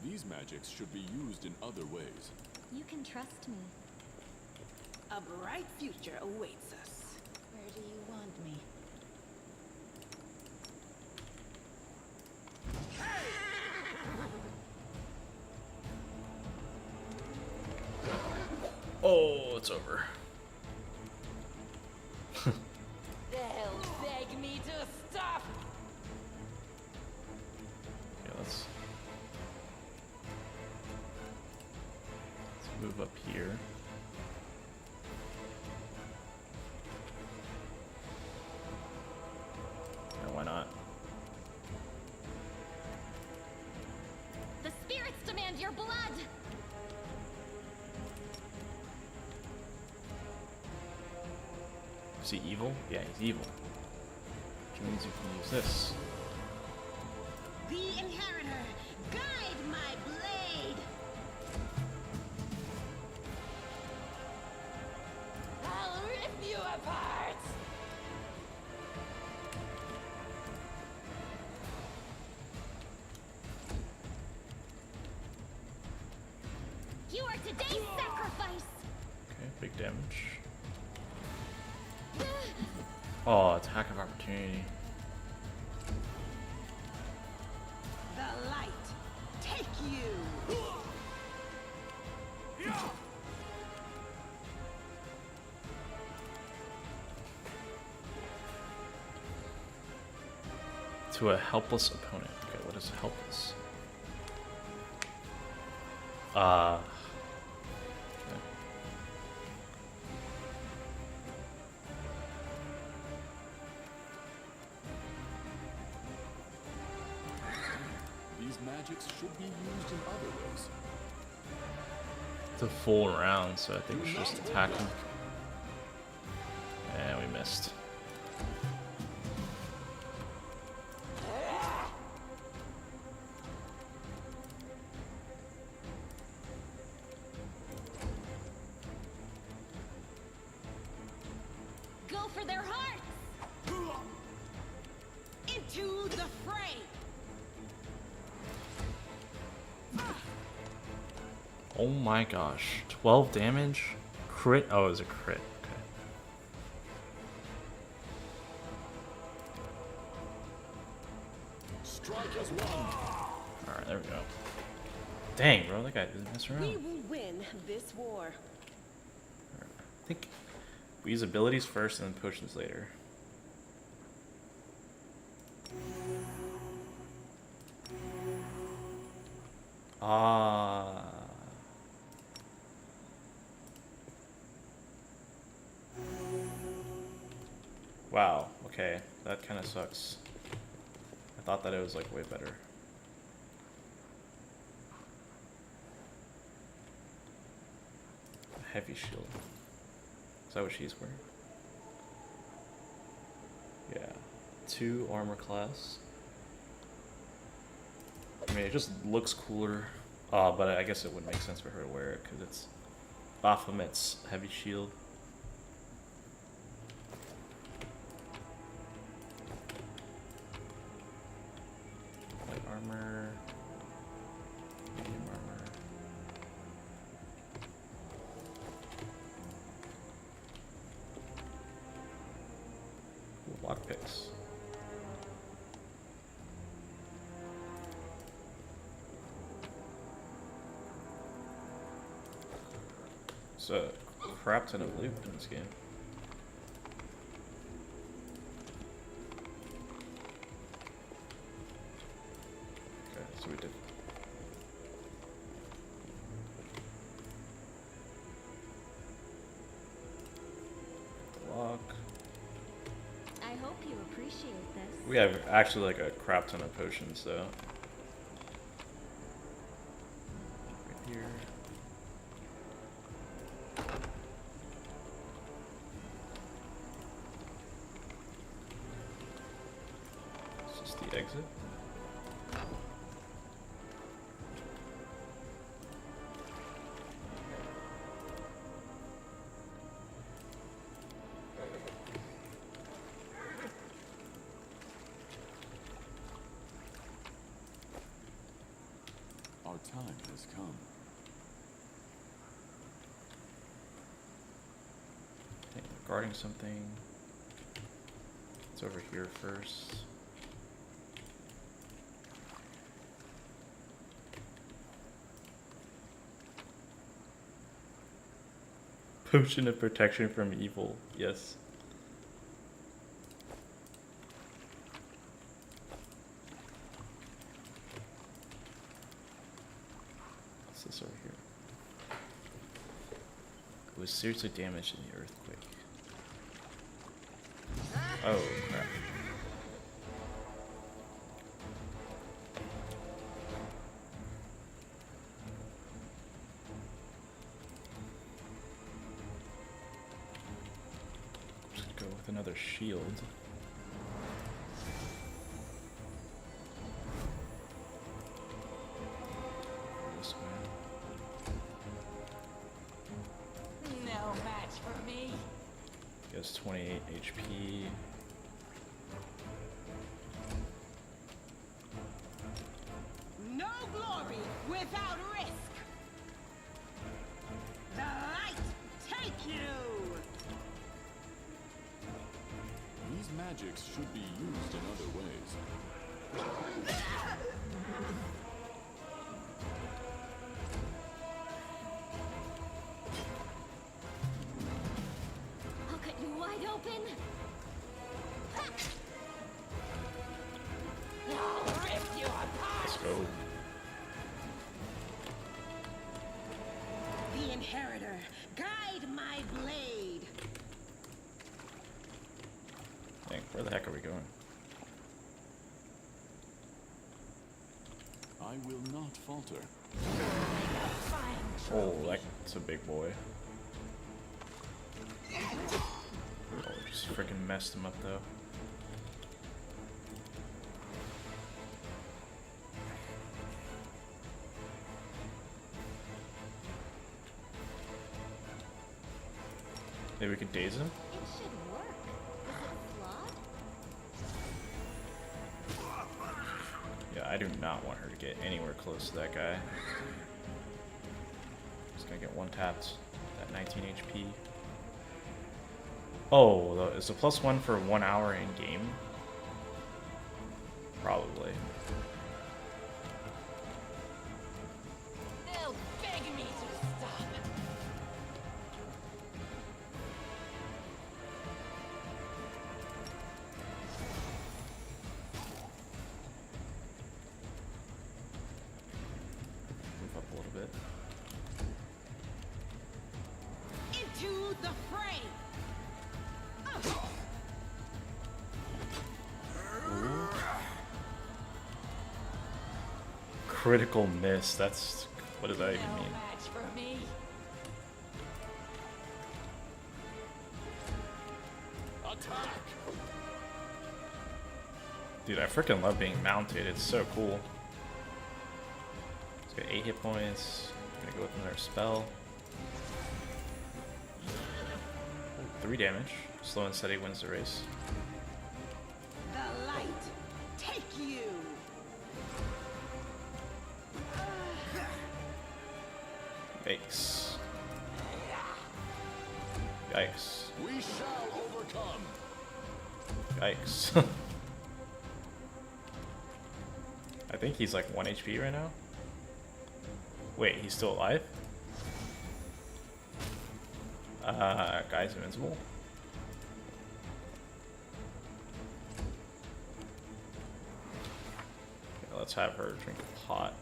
These magics should be used in other ways. You can trust me. A bright future awaits us. Where do you want me? Oh, it's over. They'll beg me to stop. Okay, let's move up here. Yeah, why not? The spirits demand your blood! Is he evil? Yeah, he's evil. Which means you can use this. The inheritor, guide my blade. I'll rip you apart. You are today's sacrifice! Okay, big damage. Oh, attack of opportunity. The light, take you. To a helpless opponent. Okay, what is helpless? Okay. These magics should be used in other ways. It's a full round, so I think we should just attack him. And we missed. Go for their hearts. Into the fray. Oh my gosh. 12 damage? Crit? Oh, it was a crit. Okay. Strike as one. Alright, there we go. Dang, bro, that guy didn't mess around. We will win this war. I think we use abilities first and then potions later. Ah. Wow, okay, that kind of sucks. I thought that it was like way better. Heavy shield. Is that what she's wearing? Yeah. 2 armor class. I mean, it just looks cooler. But I guess it would make sense for her to wear it because it's Baphomet's heavy shield. Yikes. It's a crap ton of loot in this game. Okay, so we did. Lock. I hope you appreciate this. We have actually like a crap ton of potions though. Right here. Is this the exit? Our time has come. Okay, guarding something. It's over here first. Potion of protection from evil. Yes. What's this over here? It was seriously damaged in the earthquake. Oh crap. Just go with another shield. This way. No match for me. He has 28 HP. No glory without risk. The light take you. These magics should be used in other ways. I'll cut you wide open. I'll rip you apart. Let's go. The Inheritor, guide my blade. Dang, where the heck are we going? I will not falter. Oh, that's a big boy. Oh, just freaking messed him up though. Maybe we could daze him? It should work. Is it flawed? Yeah, I do not want her to get anywhere close to that guy. He's gonna get one tapped at 19 HP. Oh, is the +1 for 1 hour in game? Probably. They'll beg me to stop. Move up a little bit. Into the fray. Critical miss. That's what does that even No mean? match for me. Attack! Dude, I freaking love being mounted. It's so cool. He's got 8 hit points. I'm gonna go with another spell. 3 damage. Slow and steady wins the race. The light take you. Yikes. Yikes. We shall overcome. Yikes. I think he's like 1 HP right now. Wait, he's still alive? Guy's invincible. Okay, let's have her drink a pot.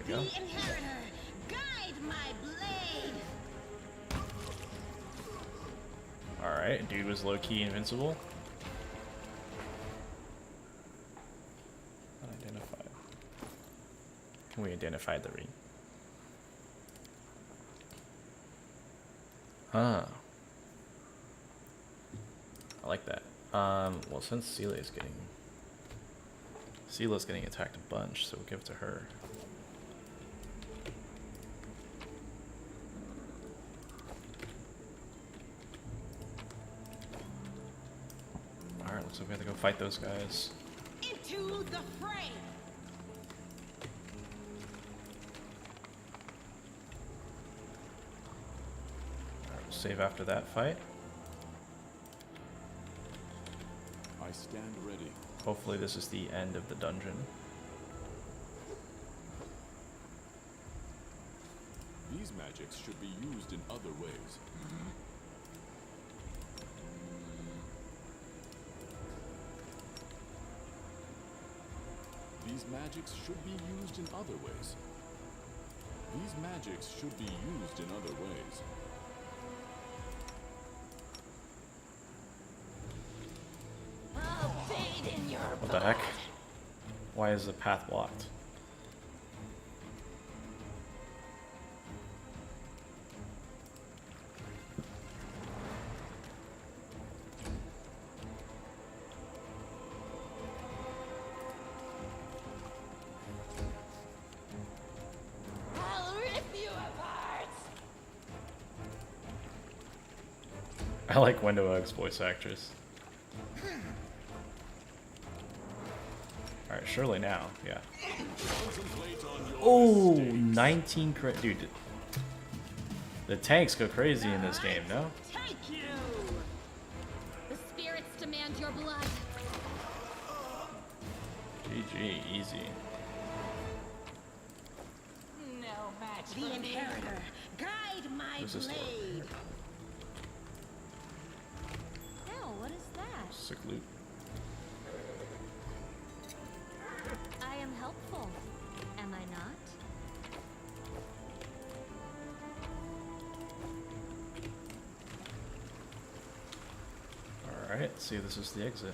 The Inheritor, guide my blade. Alright, dude was low-key invincible. Unidentified. We identified the ring. Huh. I like that. Well, since Celia's getting attacked a bunch, so we'll give it to her. Alright, looks like we have to go fight those guys. Into the fray. Alright, we'll save after that fight. I stand ready. Hopefully this is the end of the dungeon. These magics should be used in other ways. These magics should be used in other ways. These magics should be used in other ways. I'll bathe in your What the heck? Why is the path blocked? I'll rip you apart. I like Window Egg's voice actress. Alright, surely now, yeah. Oh, 19 crit. Dude, the tanks go crazy in this game, no? Take you. The spirits demand your blood. GG, easy. No match. The Inheritor, guide my Who's this for? blade. Hell, what is that? Sick loot. I am helpful, am I not? Alright, let's see if this is the exit.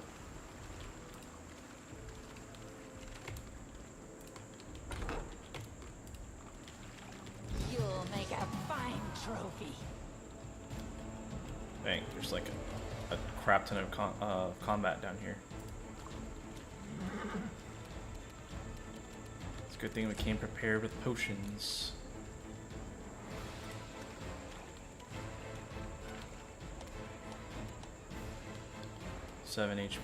You'll make a fine trophy. Dang, there's like a crap ton of combat down here. It's a good thing we came prepared with potions. Seven HP.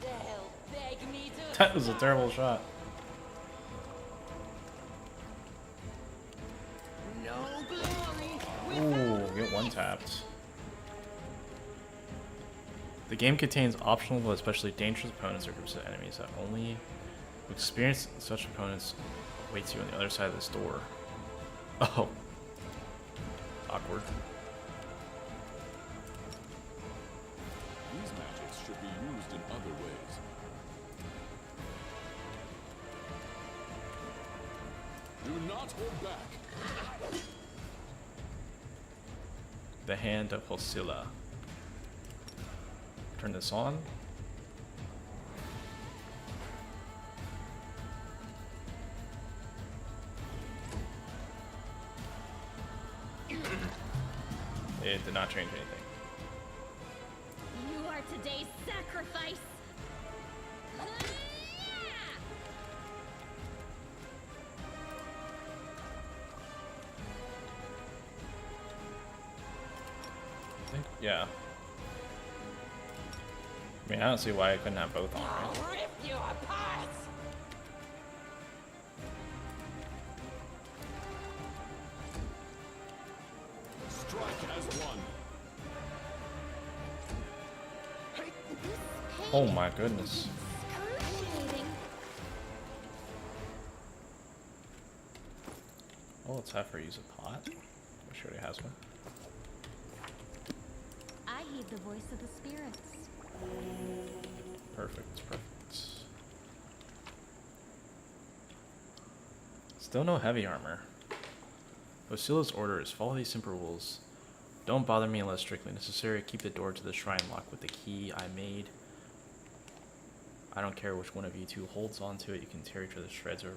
They'll beg me to. That was a terrible shot. No glory. Ooh, get one tapped. The game contains optional but especially dangerous opponents or groups of enemies that only who experience such opponents waits you on the other side of this door. Oh. Awkward. These magics should be used in other ways. Do not hold back. The Hand of Hosilla. Turn this on. It did not change anything. You are today's sacrifice. I think, yeah. I mean, I don't see why I couldn't have both on, right? I'll rip you apart. Strike as one. Oh my goodness. Excruciating. Oh, let's have her use a pot. She already has one. I heed the voice of the spirits. Perfect, perfect. Still no heavy armor. Osila's order is follow these simple rules. Don't bother me unless strictly necessary. Keep the door to the shrine locked with the key I made. I don't care which one of you two holds onto it. You can tear each other's shreds over.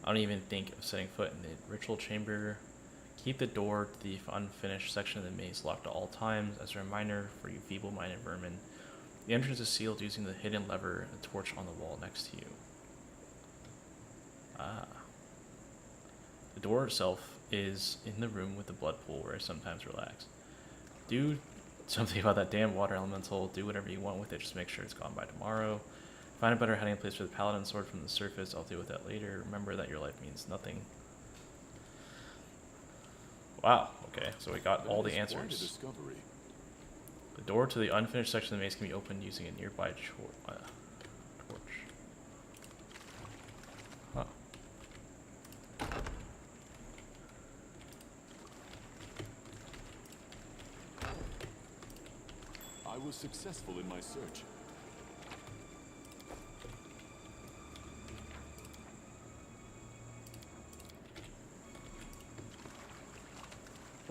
I don't even think of setting foot in the ritual chamber. Keep the door to the unfinished section of the maze locked at all times. As a reminder for you feeble-minded vermin, the entrance is sealed using the hidden lever and torch on the wall next to you. Ah. The door itself is in the room with the blood pool where I sometimes relax. Do something about that damn water elemental. Do whatever you want with it. Just make sure it's gone by tomorrow. Find a better hiding place for the paladin sword from the surface. I'll deal with that later. Remember that your life means nothing. Wow. Okay, so we got all the answers. The door to the unfinished section of the maze can be opened using a nearby torch. Huh. I was successful in my search.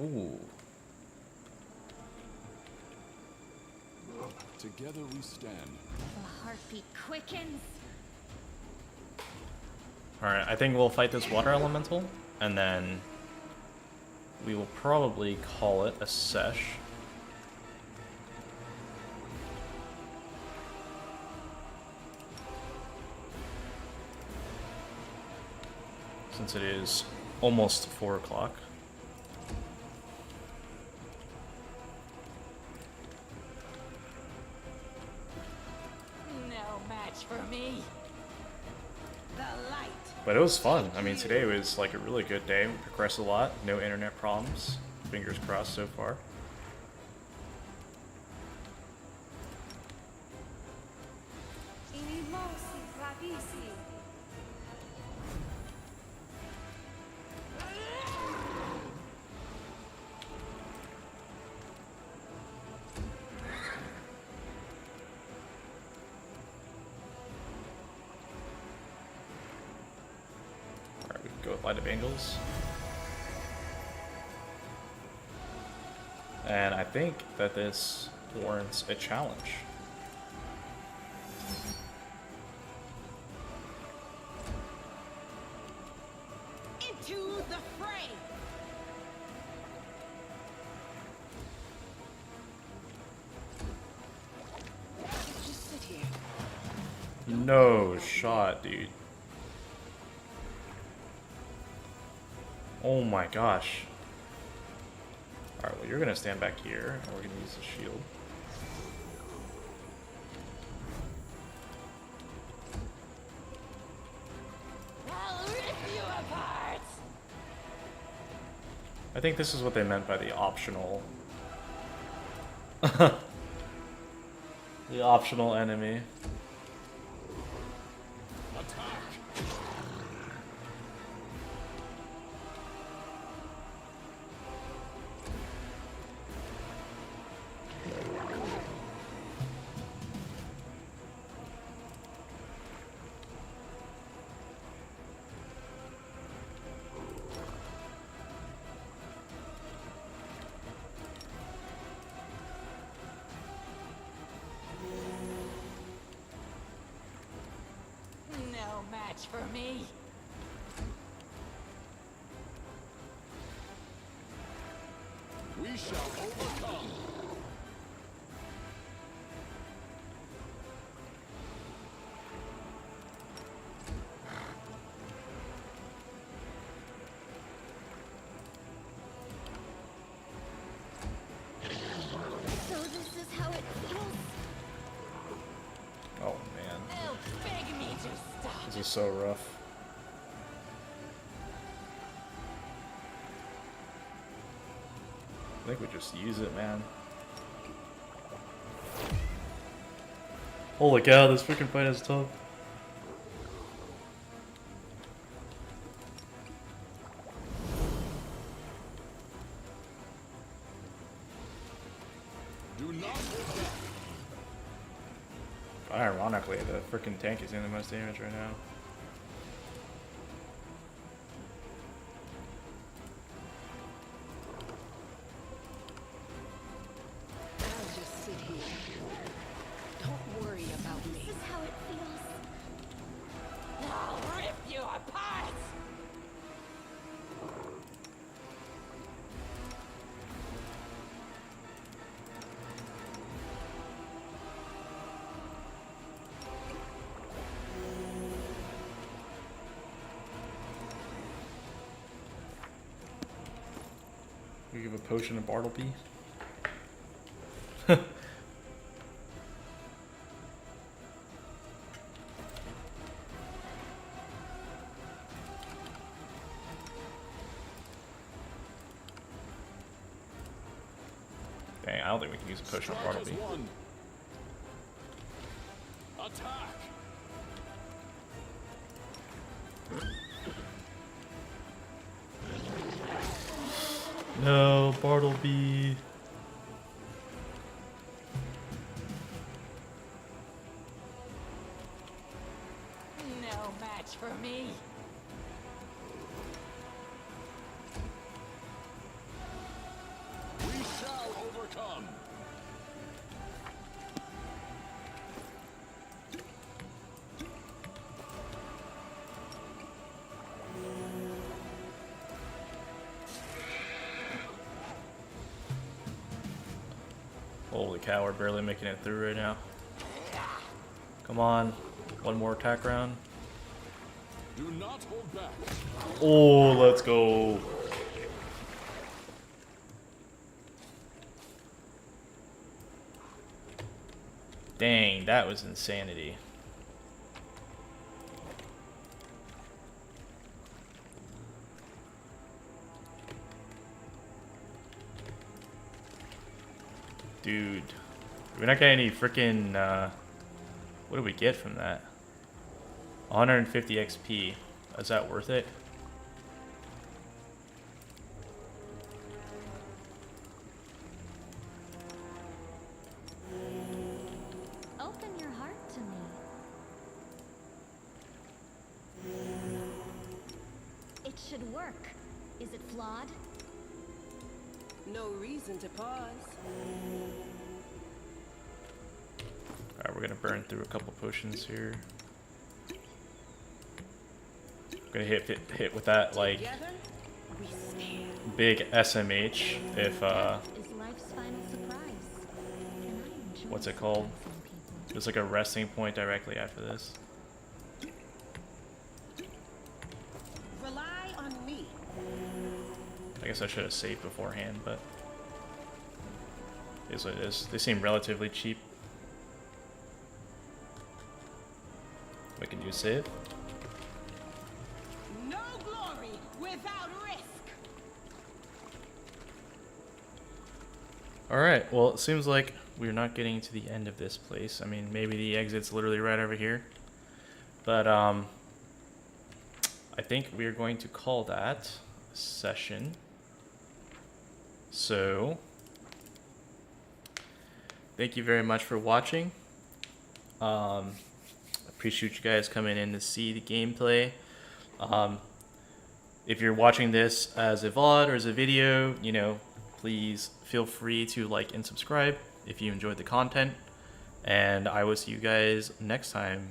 Ooh. Together we stand. The heartbeat quickens. Alright, I think we'll fight this water elemental, and then we will probably call it a sesh. Since it is almost 4 o'clock. For me. The light. But it was fun. I mean, today was like a really good day. We progressed a lot. No internet problems. Fingers crossed so far. Go with light of angles. And I think that this warrants a challenge. Into the fray. Just sit here. No shot, dude. Oh my gosh. Alright, well, you're gonna stand back here, and we're gonna use the shield. I'll rip you apart. I think this is what they meant by the optional. The optional enemy. No match for me. We shall overcome. So this is how it feels. Oh man. They'll beg me to stop. This is so rough. Just use it, man. Holy cow, this freaking fight is tough. Do not hold back. Ironically, the freaking tank is doing the most damage right now. I'll just sit here. Don't worry about me. This is how it feels. I'll rip you apart! We give a potion to Bartleby. Dang, I don't think we can use a potion to Strike as Bartleby. one. Attack. No, Bartleby. No match for me. We shall overcome. Holy cow, we're barely making it through right now. Come on, one more attack round. Do not hold back. Oh, let's go. Dang, that was insanity. Dude, we're not getting any freaking, what do we get from that? 150 XP. Is that worth it? Open your heart to me. It should work. Is it flawed? No reason to pause. Alright, we're gonna burn through a couple potions here. Gonna hit with that like Together, we stand. big SMH if Is life's final surprise. And I enjoy what's it called? surprising people. There's like a resting point directly after this. Rely on me. I guess I should have saved beforehand, but it is what it is. They seem relatively cheap. We can do save. No glory without risk. Alright, well it seems like we're not getting to the end of this place. I mean, maybe the exit's literally right over here. But I think we are going to call that a session. So thank you very much for watching. Appreciate you guys coming in to see the gameplay. If you're watching this as a VOD or as a video, you know, please feel free to like and subscribe if you enjoyed the content. And I will see you guys next time.